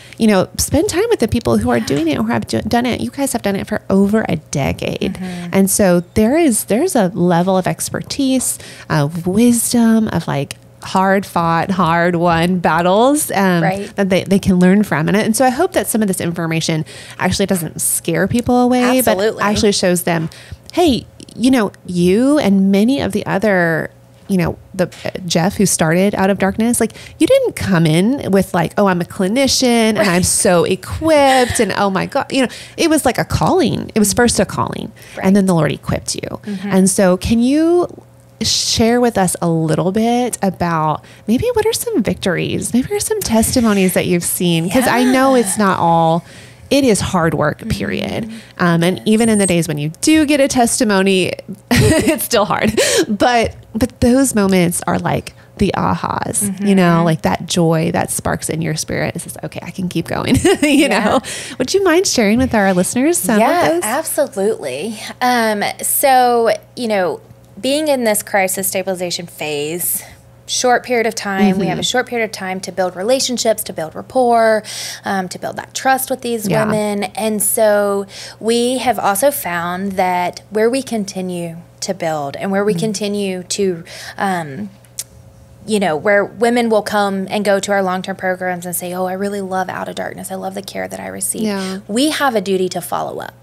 spend time with the people who are doing it or have done it. You guys have done it for over a decade. And so there's a level of expertise, of wisdom, of like hard fought, hard won battles that they can learn from. And so I hope that some of this information actually doesn't scare people away, but actually shows them, hey, you and many of the other, the Jeff who started Out of Darkness, like you didn't come in with like, oh, I'm a clinician and I'm so equipped and oh my God, it was like a calling. It was first a calling and then the Lord equipped you. And so can you share with us a little bit about maybe what are some victories, maybe what are some testimonies that you've seen? Because I know it's not all, it is hard work, period. And even in the days when you do get a testimony, it's still hard. But those moments are like the ahas, like that joy that sparks in your spirit. It's just, okay, I can keep going, know? Would you mind sharing with our listeners some of those? Absolutely. So, being in this crisis stabilization phase, short period of time, we have a short period of time to build relationships, to build rapport, to build that trust with these women. And so we have also found that where we continue to build and where we continue to, where women will come and go to our long-term programs and say, oh, I really love Out of Darkness. I love the care that I receive. We have a duty to follow up.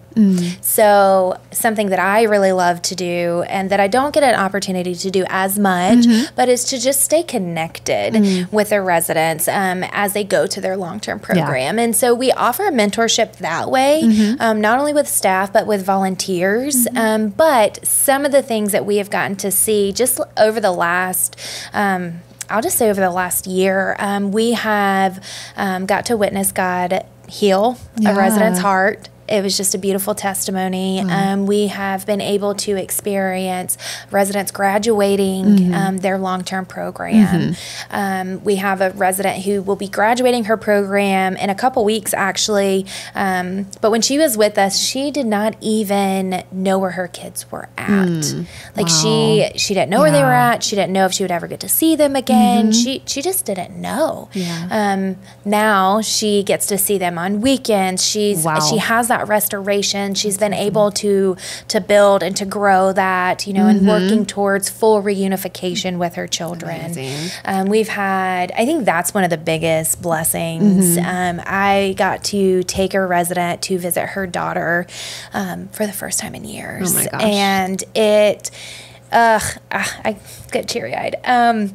So something that I really love to do and that I don't get an opportunity to do as much, but is to just stay connected with their residents as they go to their long-term program. And so we offer a mentorship that way, not only with staff, but with volunteers. But some of the things that we have gotten to see just over the last I'll just say over the last year, we have got to witness God heal a resident's heart. It was just a beautiful testimony. We have been able to experience residents graduating their long-term program. We have a resident who will be graduating her program in a couple weeks, actually. But when she was with us, she did not even know where her kids were at. Like she didn't know where they were at. She didn't know if she would ever get to see them again. She just didn't know. Now she gets to see them on weekends. She has that restoration. She's been able to build and to grow that, and working towards full reunification with her children. We've had, I think that's one of the biggest blessings. I got to take a resident to visit her daughter for the first time in years. Oh my gosh. And I get teary-eyed.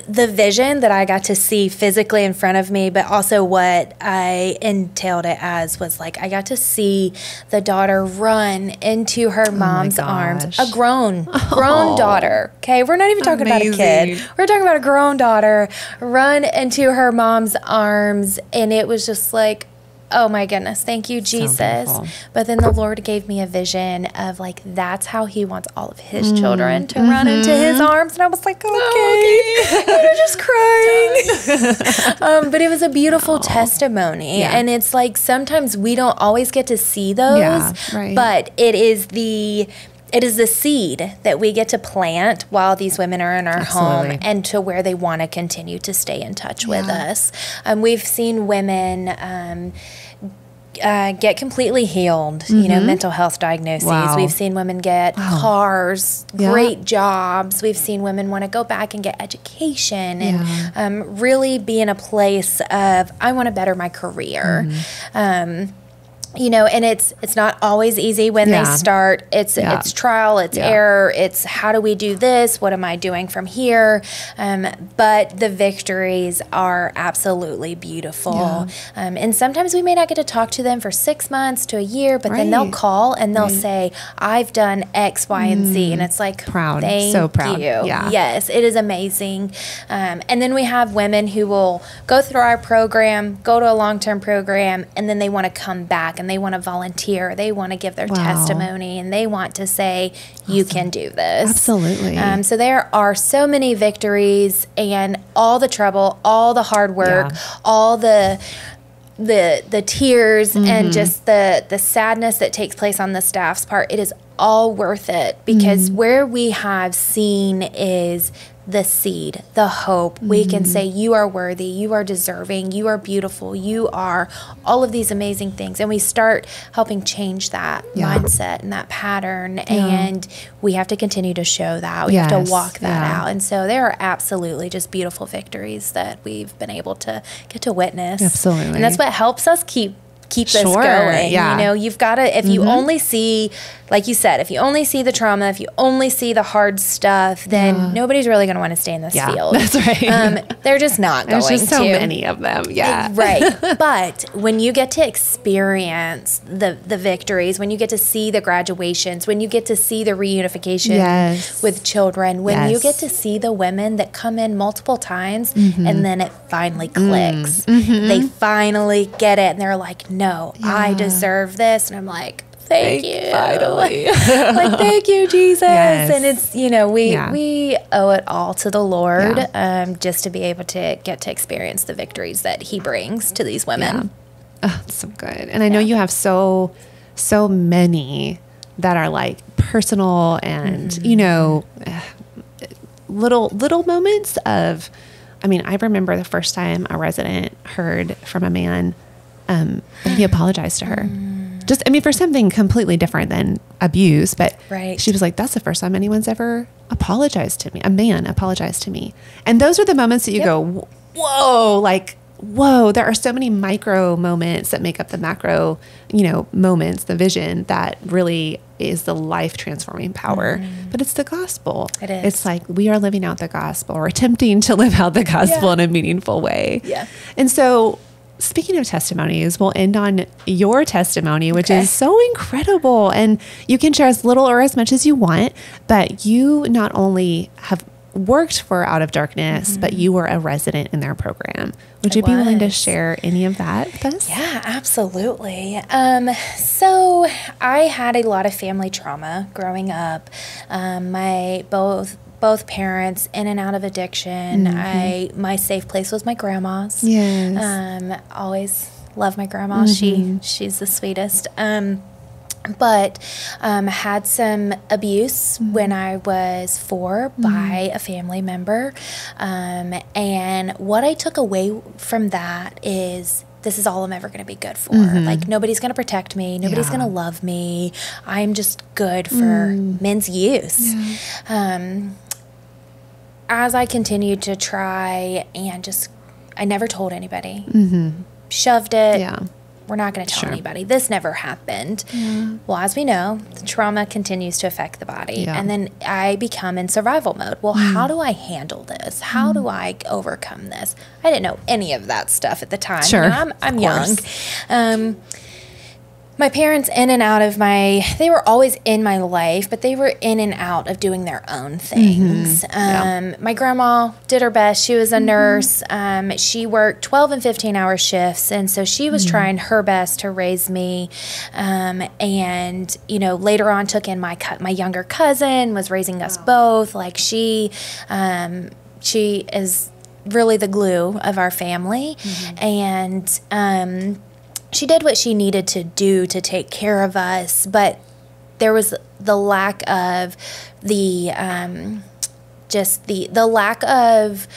The vision that I got to see physically in front of me, but also what I entailed it as was like I got to see the daughter run into her mom's arms, a grown daughter. Okay, we're not even talking about a kid. We're talking about a grown daughter run into her mom's arms, and it was just like, oh my goodness, thank you, Jesus. So but then the Lord gave me a vision of like, that's how he wants all of his children to run into his arms. And I was like, okay. You're just crying. But it was a beautiful testimony. And it's like, sometimes we don't always get to see those, but it is the seed that we get to plant while these women are in our home and to where they want to continue to stay in touch with us. We've seen women get completely healed, mental health diagnoses. We've seen women get cars, great jobs. We've seen women want to go back and get education and really be in a place of, I want to better my career. And it's not always easy when they start. It's trial, it's error, it's how do we do this? What am I doing from here? But the victories are absolutely beautiful. And sometimes we may not get to talk to them for 6 months to a year, but then they'll call and they'll say, I've done X, Y, and Z. And it's like, proud. So proud. Yes, it is amazing. And then we have women who will go through our program, go to a long-term program, and then they want to come back talk and they want to volunteer. They want to give their testimony and they want to say, you can do this. Absolutely. So there are so many victories, and all the trouble, all the hard work, all the tears and just the sadness that takes place on the staff's part, it is all worth it, because where we have seen is the seed, the hope. We can say, you are worthy, you are deserving, you are beautiful, you are all of these amazing things. And we start helping change that mindset and that pattern. And we have to continue to show that. We have to walk that out. And so there are absolutely just beautiful victories that we've been able to get to witness. Absolutely. And that's what helps us keep this going. You know, you've got to, if you only see, like you said, if you only see the trauma, if you only see the hard stuff, then nobody's really going to want to stay in this field. That's right. They're just not going to. There's just so many of them. Yeah. Right. But when you get to experience the victories, when you get to see the graduations, when you get to see the reunification with children, when you get to see the women that come in multiple times and then it finally clicks. They finally get it and they're like, no, I deserve this. And I'm like, thank you. Finally. Like, thank you, Jesus. And it's, you know, we owe it all to the Lord just to be able to get to experience the victories that he brings to these women. Oh, it's so good. And I know you have so many that are like personal and, you know, little moments of, I mean, I remember the first time a resident heard from a man that he apologized to her. Just, I mean, for something completely different than abuse, but she was like, that's the first time anyone's ever apologized to me. A man apologized to me. And those are the moments that you go, whoa, like, whoa, there are so many micro moments that make up the macro, you know, moments, the vision that really is the life transforming power. But it's the gospel. It is. It's like we are living out the gospel, or attempting to live out the gospel in a meaningful way. And so, speaking of testimonies, we'll end on your testimony, which is so incredible. And you can share as little or as much as you want, but you not only have worked for Out of Darkness, but you were a resident in their program. Would you be willing to share any of that with us? Yeah, absolutely. So I had a lot of family trauma growing up. My both parents in and out of addiction. My safe place was my grandma's. Always love my grandma. She's the sweetest. But had some abuse when I was 4 by a family member. And what I took away from that is, this is all I'm ever going to be good for. Like, nobody's going to protect me. Nobody's going to love me. I'm just good for men's use. As I continued to try and I never told anybody. Shoved it. We're not going to tell anybody. This never happened. Well, as we know, the trauma continues to affect the body. And then I become in survival mode. Well, how do I handle this? How do I overcome this? I didn't know any of that stuff at the time. You know, I'm young. My parents in and out of they were always in my life, but they were in and out of doing their own things. My grandma did her best. She was a nurse. She worked 12 and 15-hour shifts, and so she was trying her best to raise me. And, you know, later on took in my younger cousin, was raising us both. Like, she is really the glue of our family. And she did what she needed to do to take care of us, but there was the lack of the lack of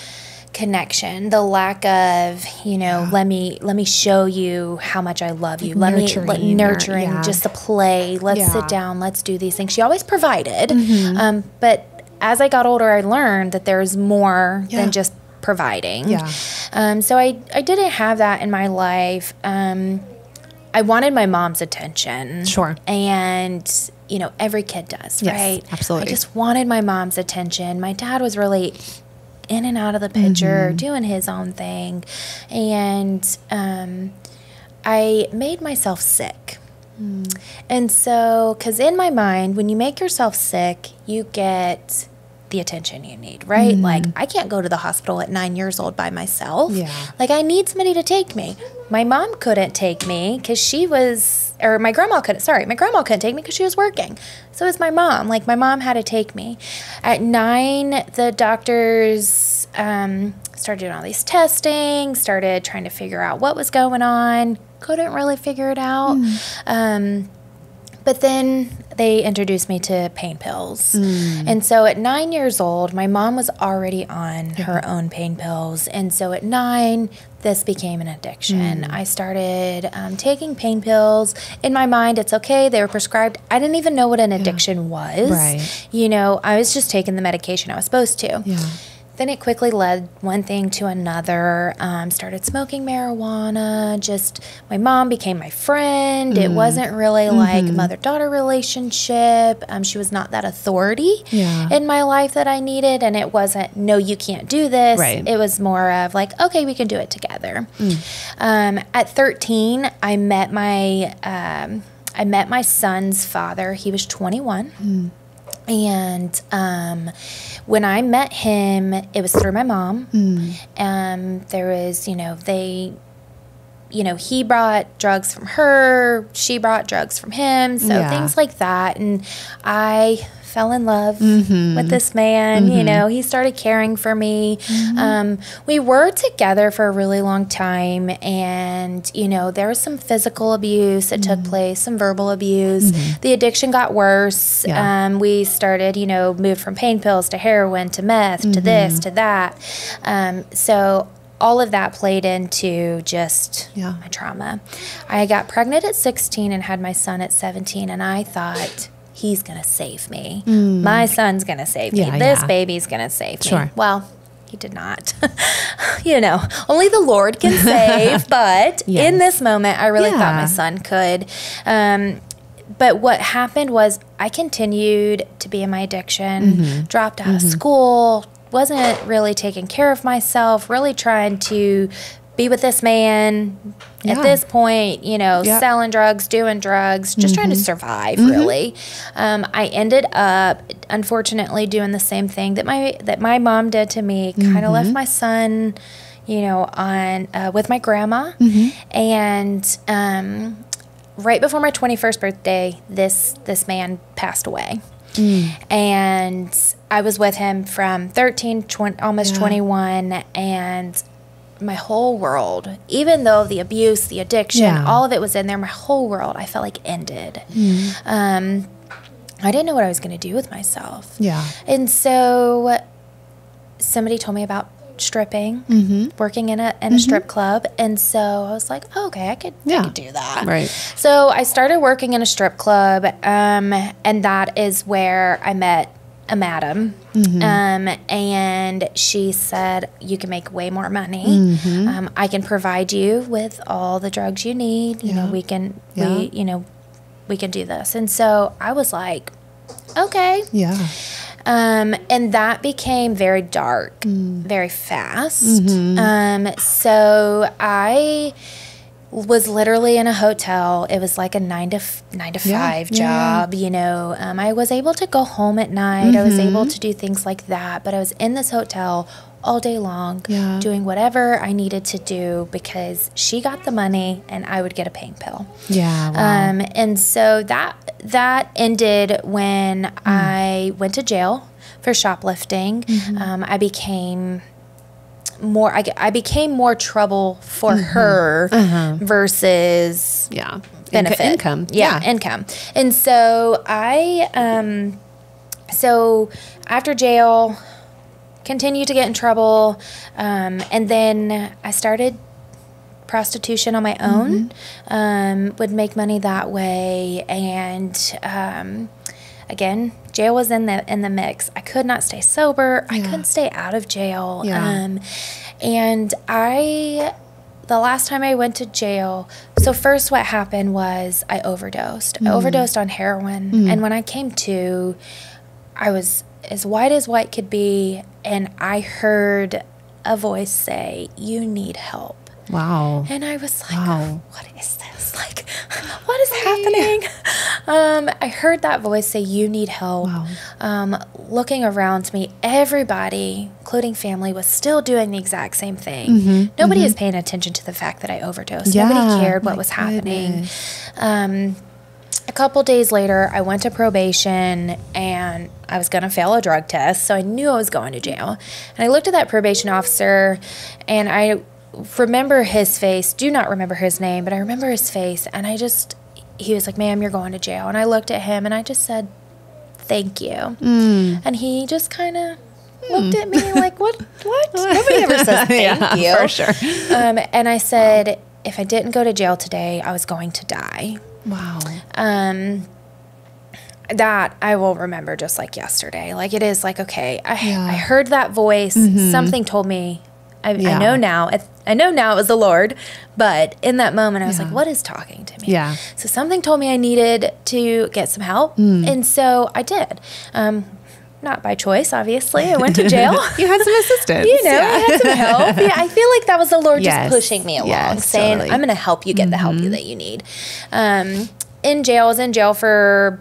connection, the lack of, you know, let me show you how much I love you. Nurturing, just the play. Let's sit down. Let's do these things. She always provided, but as I got older, I learned that there's more than just providing. So I didn't have that in my life. I wanted my mom's attention. And, you know, every kid does, right? Absolutely. I just wanted my mom's attention. My dad was really in and out of the picture, doing his own thing. And I made myself sick. And so, because in my mind, when you make yourself sick, you get the attention you need, right? Like, I can't go to the hospital at 9 years old by myself. Yeah. Like, I need somebody to take me. My mom couldn't take me because she was, or my grandma couldn't take me because she was working. So it was my mom. Like, my mom had to take me. At 9, the doctors started doing all these testing, started trying to figure out what was going on. Couldn't really figure it out. But then they introduced me to pain pills. And so at 9 years old, my mom was already on her own pain pills. And so at 9, this became an addiction. I started taking pain pills. In my mind, it's okay. They were prescribed. I didn't even know what an addiction was. Right. You know, I was just taking the medication I was supposed to. Yeah. Then it quickly led one thing to another. Started smoking marijuana. Just my mom became my friend. It wasn't really like mother-daughter relationship. She was not that authority in my life that I needed, and it wasn't, no, you can't do this. Right. It was more of like, okay, we can do it together. At 13, I met my son's father. He was 21. And when I met him, it was through my mom. There was, he brought drugs from her, she brought drugs from him, so things like that. And I fell in love with this man. You know, he started caring for me. We were together for a really long time, and there was some physical abuse that took place, some verbal abuse. The addiction got worse. We started, moved from pain pills to heroin to meth to this to that. So all of that played into just my trauma. I got pregnant at 16 and had my son at 17, and I thought, he's going to save me. My son's going to save me. This baby's going to save me. Well, he did not. Only the Lord can save. But in this moment, I really thought my son could. But what happened was I continued to be in my addiction, dropped out of school, wasn't really taking care of myself, really trying to be with this man at this point, selling drugs, doing drugs, just trying to survive, really. I ended up, unfortunately, doing the same thing that my mom did to me, kind of left my son, on with my grandma. And right before my 21st birthday, this man passed away. And I was with him from 13, almost 21, and my whole world, even though the abuse, the addiction, all of it was in there, my whole world, I felt like ended. I didn't know what I was going to do with myself. And so somebody told me about stripping, working in a strip club. And so I was like, oh, okay, I could do that. Right. So I started working in a strip club, and that is where I met a madam, and she said, you can make way more money. I can provide you with all the drugs you need. We can do this. And so I was like, okay. And that became very dark, very fast. So I was literally in a hotel. It was like a 9 to 5 job, I was able to go home at night. I was able to do things like that, but I was in this hotel all day long doing whatever I needed to do because she got the money and I would get a pain pill. And so that ended when I went to jail for shoplifting. I became more trouble for her versus benefit. Income. Income. And so so after jail, continued to get in trouble, and then I started prostitution on my own, would make money that way, and again, jail was in the mix. I could not stay sober. I couldn't stay out of jail. And the last time I went to jail, so first what happened was I overdosed. I overdosed on heroin. And when I came to, I was as white could be, and I heard a voice say, you need help. Wow. And I was like, what is this? Like, what is happening? I heard that voice say, you need help. looking around me, everybody, including family, was still doing the exact same thing. Nobody was paying attention to the fact that I overdosed. Nobody cared what was happening. A couple days later, I went to probation, and I was going to fail a drug test, so I knew I was going to jail. And I looked at that probation officer, and I remember his face. Do not remember his name, but I remember his face. And he was like, "Ma'am, you're going to jail." And I looked at him, and I just said, "Thank you." And he just kind of looked at me like, what? Nobody ever says thank you. For sure. And I said, if I didn't go to jail today, I was going to die. Wow. That I will remember just like yesterday. Like, it is like, okay, I heard that voice. Something told me. I know now. I know now it was the Lord, but in that moment I was like, what is talking to me? Yeah. So something told me I needed to get some help, and so I did. Not by choice, obviously. I went to jail. You had some assistance. I had some help. Yeah, I feel like that was the Lord just pushing me along, saying, totally. I'm going to help you get the help that you need. In jail, I was in jail for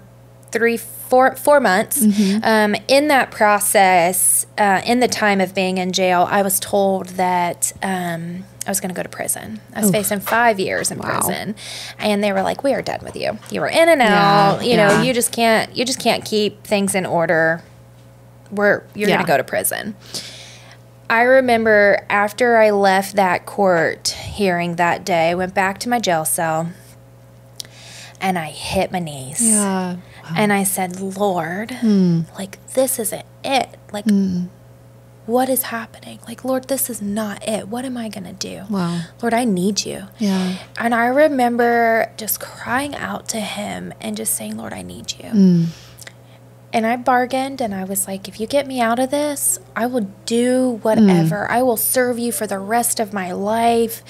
4 months. In that process, in the time of being in jail, I was told that I was going to go to prison. I was facing 5 years in prison, and they were like, "We are done with you. You were in and out. You know, you just can't keep things in order. You're going to go to prison." I remember after I left that court hearing that day, I went back to my jail cell, and I hit my knees. Yeah. Wow. And I said, "Lord, like, this isn't it. Like, what is happening? Like, Lord, this is not it. What am I going to do? Wow. Lord, I need you." Yeah. And I remember just crying out to him and just saying, "Lord, I need you." And I bargained, and I was like, if you get me out of this, I will do whatever. I will serve you for the rest of my life.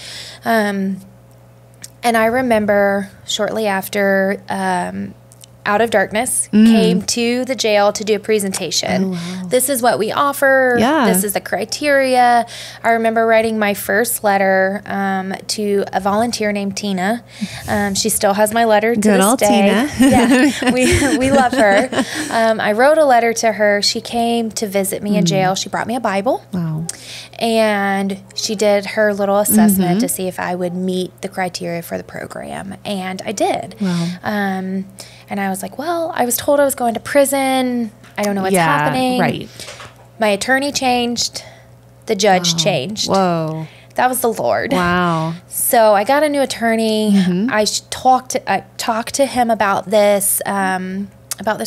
And I remember shortly after, Out of Darkness came to the jail to do a presentation. Oh, wow. This is what we offer. Yeah. This is the criteria. I remember writing my first letter to a volunteer named Tina. She still has my letter to Good this old day. Tina. Yeah, we love her. I wrote a letter to her. She came to visit me in jail. She brought me a Bible. Wow. And she did her little assessment to see if I would meet the criteria for the program. And I did. Wow. And I was like, well, I was told I was going to prison. I don't know what's happening. Right. My attorney changed. The judge changed. Whoa. That was the Lord. Wow. So I got a new attorney. I talked to him about this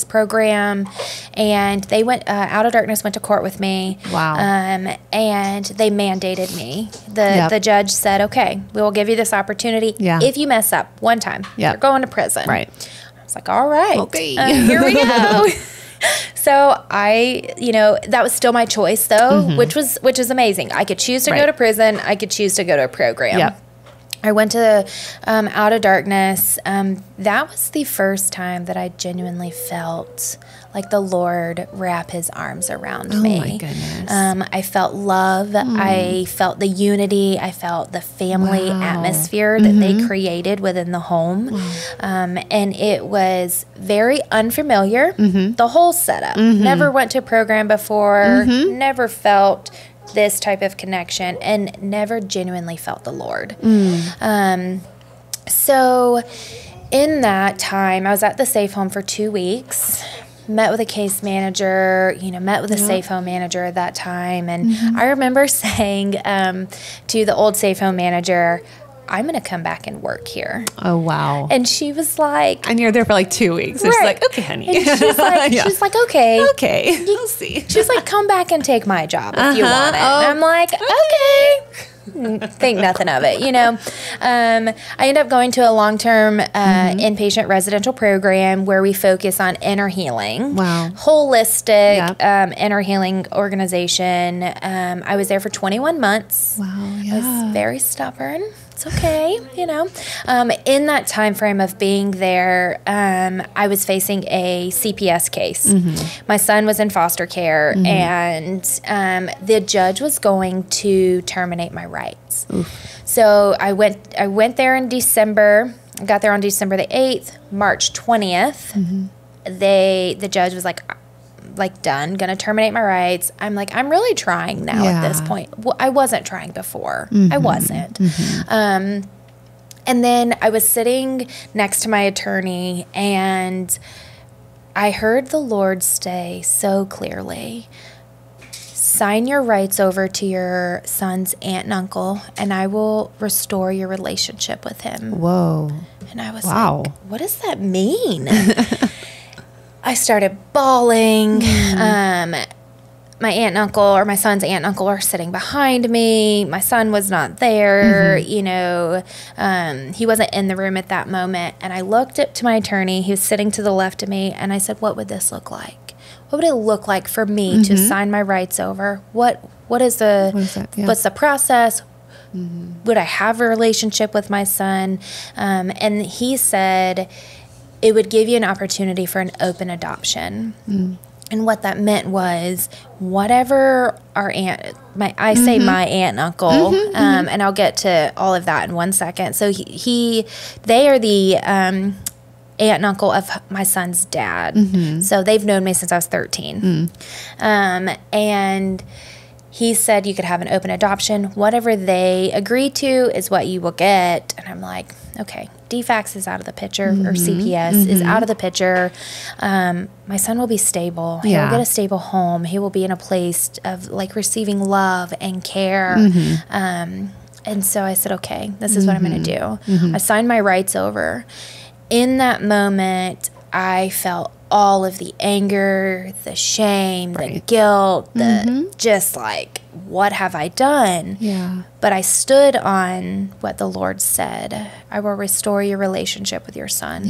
program, and they went Out of Darkness went to court with me. Wow. And they mandated me. The judge said, "Okay, we will give you this opportunity. If you mess up one time, you're going to prison." Right. I was like, "All right, okay, here we go." So that was still my choice, though, which is amazing. I could choose to go to prison. I could choose to go to a program. Yep. I went to Out of Darkness. That was the first time that I genuinely felt like the Lord wrap his arms around me. Oh, my goodness. I felt love. I felt the unity. I felt the family atmosphere that they created within the home. And it was very unfamiliar, the whole setup. Never went to a program before, never felt this type of connection, and never genuinely felt the Lord. So in that time, I was at the safe home for 2 weeks, met with a case manager, met with a safe home manager at that time. And I remember saying to the old safe home manager, "I'm going to come back and work here." Oh, wow. And she was like... And you're there for like 2 weeks. And she's like, "Okay, honey." And she's like, "Okay. Okay. We'll see." She's like, "Come back and take my job if you want it." And I'm like, "Okay." Think nothing of it, I ended up going to a long-term inpatient residential program where we focus on inner healing. Wow. Holistic inner healing organization. I was there for 21 months. Wow, yeah. I was very stubborn. It's okay, In that time frame of being there, I was facing a CPS case. My son was in foster care, and the judge was going to terminate my rights. So I went there in December. I got there on December the 8th. March 20th, the judge was like, done, gonna terminate my rights. I'm like, I'm really trying now at this point. Well, I wasn't trying before. I wasn't. And then I was sitting next to my attorney, and I heard the Lord say so clearly, sign your rights over to your son's aunt and uncle, and I will restore your relationship with him. Whoa. And I was like, what does that mean? I started bawling. My aunt and uncle, or my son's aunt and uncle, are sitting behind me. My son was not there. You know, he wasn't in the room at that moment. And I looked up to my attorney. He was sitting to the left of me. And I said, what would this look like? What would it look like for me to sign my rights over? What is the, what's the process? Would I have a relationship with my son? And he said it would give you an opportunity for an open adoption. And what that meant was whatever our aunt, my aunt and uncle, and I'll get to all of that in 1 second. So they are the aunt and uncle of my son's dad. So they've known me since I was 13. And he said you could have an open adoption. Whatever they agree to is what you will get. And I'm like, okay, DFACS is out of the picture, or CPS is out of the picture. My son will be stable. He will get a stable home. He will be in a place of like receiving love and care. And so I said, okay, this is what I'm going to do. I signed my rights over. In that moment, I felt all of the anger, the shame, the guilt, the just like, what have I done? But I stood on what the Lord said. I will restore your relationship with your son.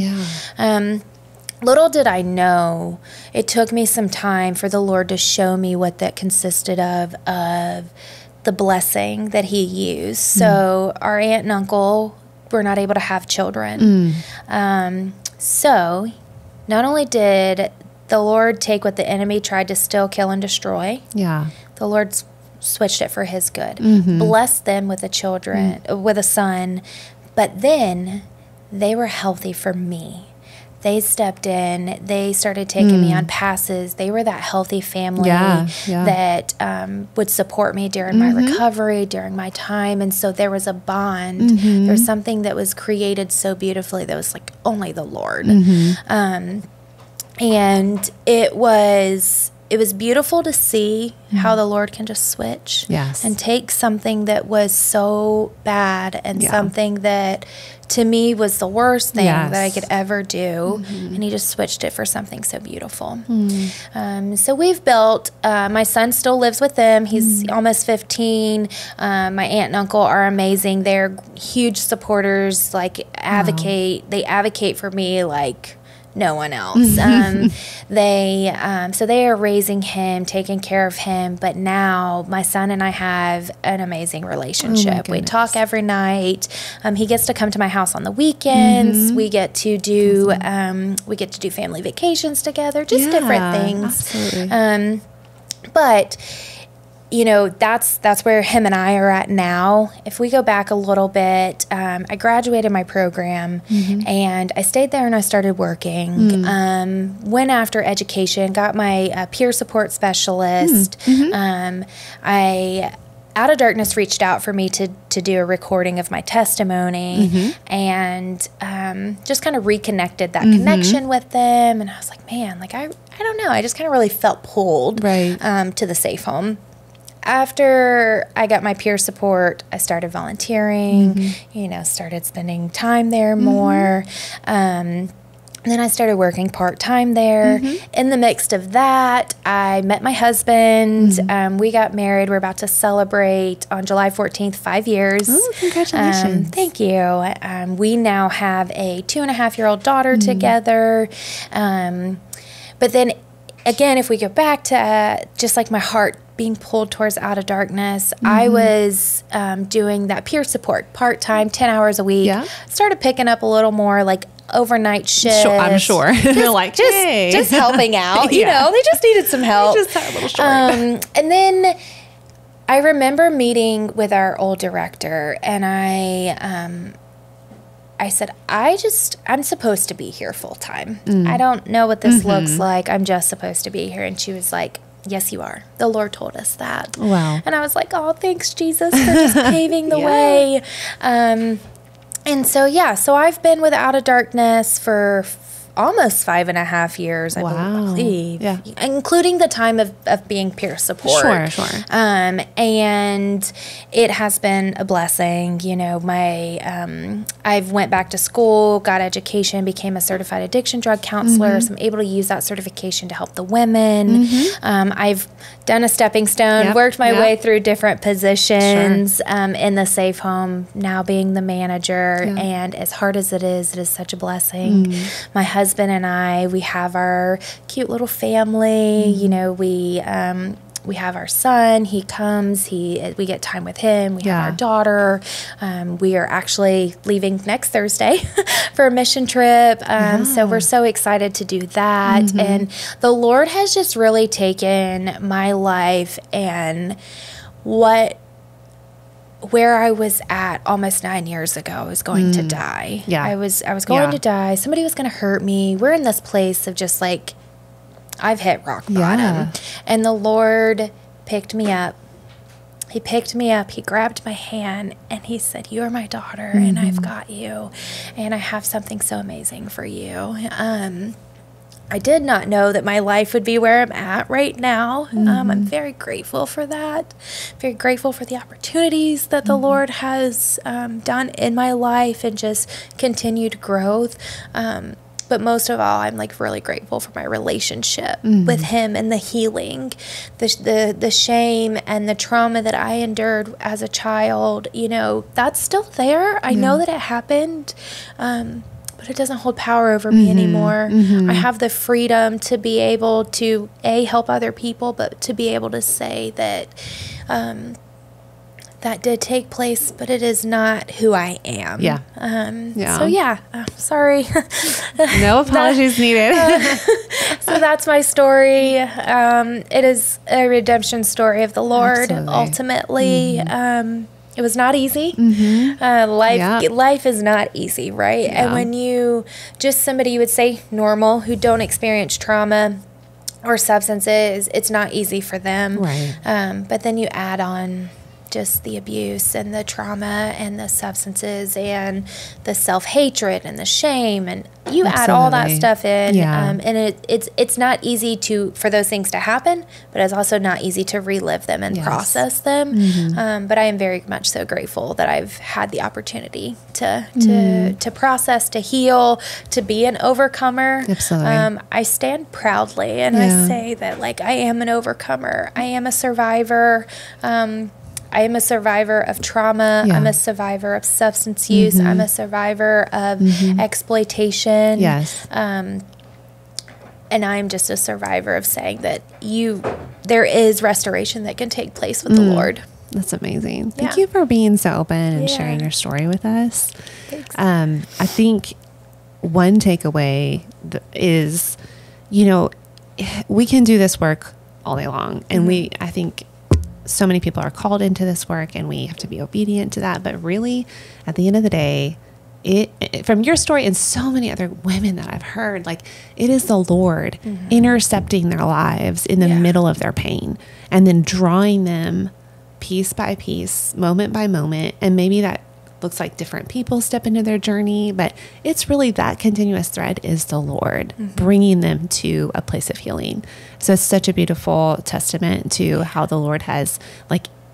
Little did I know, it took me some time for the Lord to show me what that consisted of the blessing that he used. So our aunt and uncle were not able to have children. So not only did the Lord take what the enemy tried to steal, kill, and destroy, the Lord switched it for his good. Blessed them with with a son, but then they were healthy for me. They stepped in. They started taking me on passes. They were that healthy family that would support me during my recovery, during my time. And so there was a bond. There was something that was created so beautifully that was like only the Lord. And it was beautiful to see how the Lord can just switch and take something that was so bad and something that to me was the worst thing that I could ever do. And he just switched it for something so beautiful. So we've built, my son still lives with them. He's almost 15. My aunt and uncle are amazing. They're huge supporters, like they advocate for me like no one else. So they are raising him, taking care of him. But now my son and I have an amazing relationship. We talk every night. He gets to come to my house on the weekends. We get to do family vacations together, just different things. Absolutely. But you know, that's where him and I are at now. If we go back a little bit, I graduated my program and I stayed there and I started working. Went after education, got my peer support specialist. Out of Darkness reached out for me to do a recording of my testimony and just kind of reconnected that connection with them. And I was like, man, like I don't know. I just kind of really felt pulled to the safe home. After I got my peer support, I started volunteering, started spending time there more. And then I started working part-time there. In the midst of that, I met my husband. We got married. We're about to celebrate on July 14th, 5 years. Oh, congratulations. Thank you. We now have a 2.5-year-old daughter together. But then again, if we go back to just like my heart being pulled towards Out of Darkness, I was doing that peer support part-time, 10 hours a week. Started picking up a little more like overnight shifts. I'm sure. They're like, just helping out. You know, they just needed some help. Just had a little short. And then I remember meeting with our old director, and I said, I'm supposed to be here full time. I don't know what this looks like. I'm just supposed to be here. And she was like, yes, you are. The Lord told us that. Wow. And I was like, oh, thanks, Jesus, for just paving the way. And so I've been with Out of Darkness for almost 5.5 years, I believe, including the time of being peer support. Sure. And it has been a blessing. You know, I've went back to school, got education, became a certified addiction drug counselor. So I'm able to use that certification to help the women. I've done a stepping stone, worked my way through different positions in the safe home, now being the manager. And as hard as it is such a blessing. My husband and we have our cute little family. You know, we have our son. He comes. We get time with him. We have our daughter. We are actually leaving next Thursday for a mission trip. So we're so excited to do that. And the Lord has just really taken my life and where I was at almost 9 years ago. I was going to die. I was going to die. Somebody was going to hurt me. We're in this place of just like, I've hit rock bottom. And the Lord picked me up. He picked me up. He grabbed my hand and he said, you are my daughter and I've got you. And I have something so amazing for you. I did not know that my life would be where I'm at right now. I'm very grateful for that. Very grateful for the opportunities that the Lord has done in my life and just continued growth. But most of all, I'm like really grateful for my relationship with him and the healing, the shame and the trauma that I endured as a child. You know, that's still there. I know that it happened. But it doesn't hold power over me anymore. I have the freedom to be able to, help other people, but to be able to say that that did take place, but it is not who I am. So, sorry. No apologies needed. So that's my story. It is a redemption story of the Lord, ultimately. It was not easy. Life is not easy, right? And when somebody you would say normal, who don't experience trauma or substances, it's not easy for them. Right. But then you add on just the abuse and the trauma and the substances and the self-hatred and the shame, and you add all that stuff in, and it's not easy for those things to happen, but it's also not easy to relive them and process them. But I am very much so grateful that I've had the opportunity to process, to heal, to be an overcomer. Absolutely. I stand proudly and I say that, like, I am an overcomer. I am a survivor. I am a survivor of trauma. I'm a survivor of substance use. I'm a survivor of exploitation. Yes. And I'm just a survivor of saying that there is restoration that can take place with the Lord. That's amazing. Thank you for being so open and sharing your story with us. Thanks. I think one takeaway is, we can do this work all day long. And I think so many people are called into this work and we have to be obedient to that. But really, at the end of the day, from your story and so many other women that I've heard, like, it is the Lord intercepting their lives in the middle of their pain and then drawing them piece by piece, moment by moment. And maybe that looks like different people step into their journey, but it's really that continuous thread is the Lord bringing them to a place of healing. So it's such a beautiful testament to how the Lord has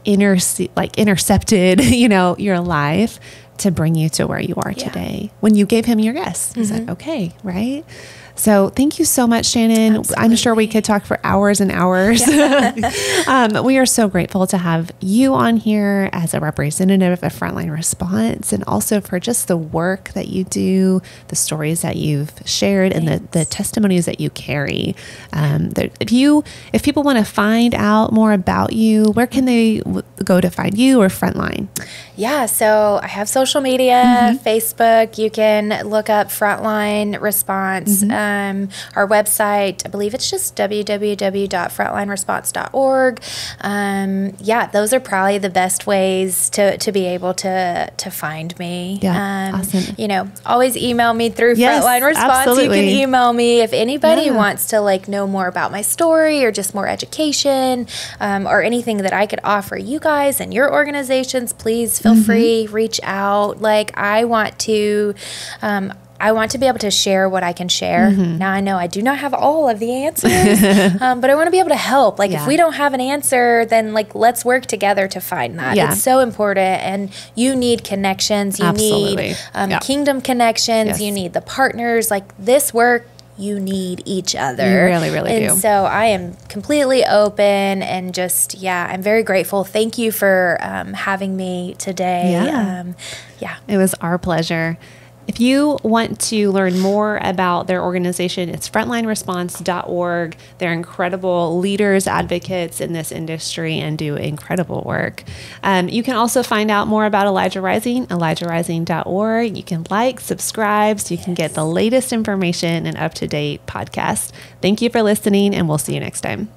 intercepted, your life to bring you to where you are today. When you gave him your yes, he said, okay, right? So thank you so much, Shannon. Absolutely. I'm sure we could talk for hours and hours. We are so grateful to have you on here as a representative of Frontline Response, and also for just the work that you do, the stories that you've shared, and the testimonies that you carry. If people want to find out more about you, where can they go to find you or Frontline? Yeah, so I have social social media, Facebook, you can look up Frontline Response. Our website, I believe it's just www.frontlineresponse.org. Yeah, those are probably the best ways to be able to find me. Yeah, awesome. You know, always email me through Yes, Frontline Response. absolutely. You can email me if anybody wants to like know more about my story or just more education, or anything that I could offer you guys and your organizations. Please feel free, reach out. Like I want to be able to share what I can share. Now, I know I do not have all of the answers, but I want to be able to help. Like, if we don't have an answer, then, like, let's work together to find that. It's so important, and you need connections. You need kingdom connections. You need the partners. Like, this work, you need each other. You really, really do. And so I am completely open and just, I'm very grateful. Thank you for having me today. It was our pleasure. If you want to learn more about their organization, it's frontlineresponse.org. They're incredible leaders, advocates in this industry, and do incredible work. You can also find out more about Elijah Rising, elijahrising.org. You can subscribe, so you can get the latest information and up-to-date podcast. Thank you for listening, and we'll see you next time.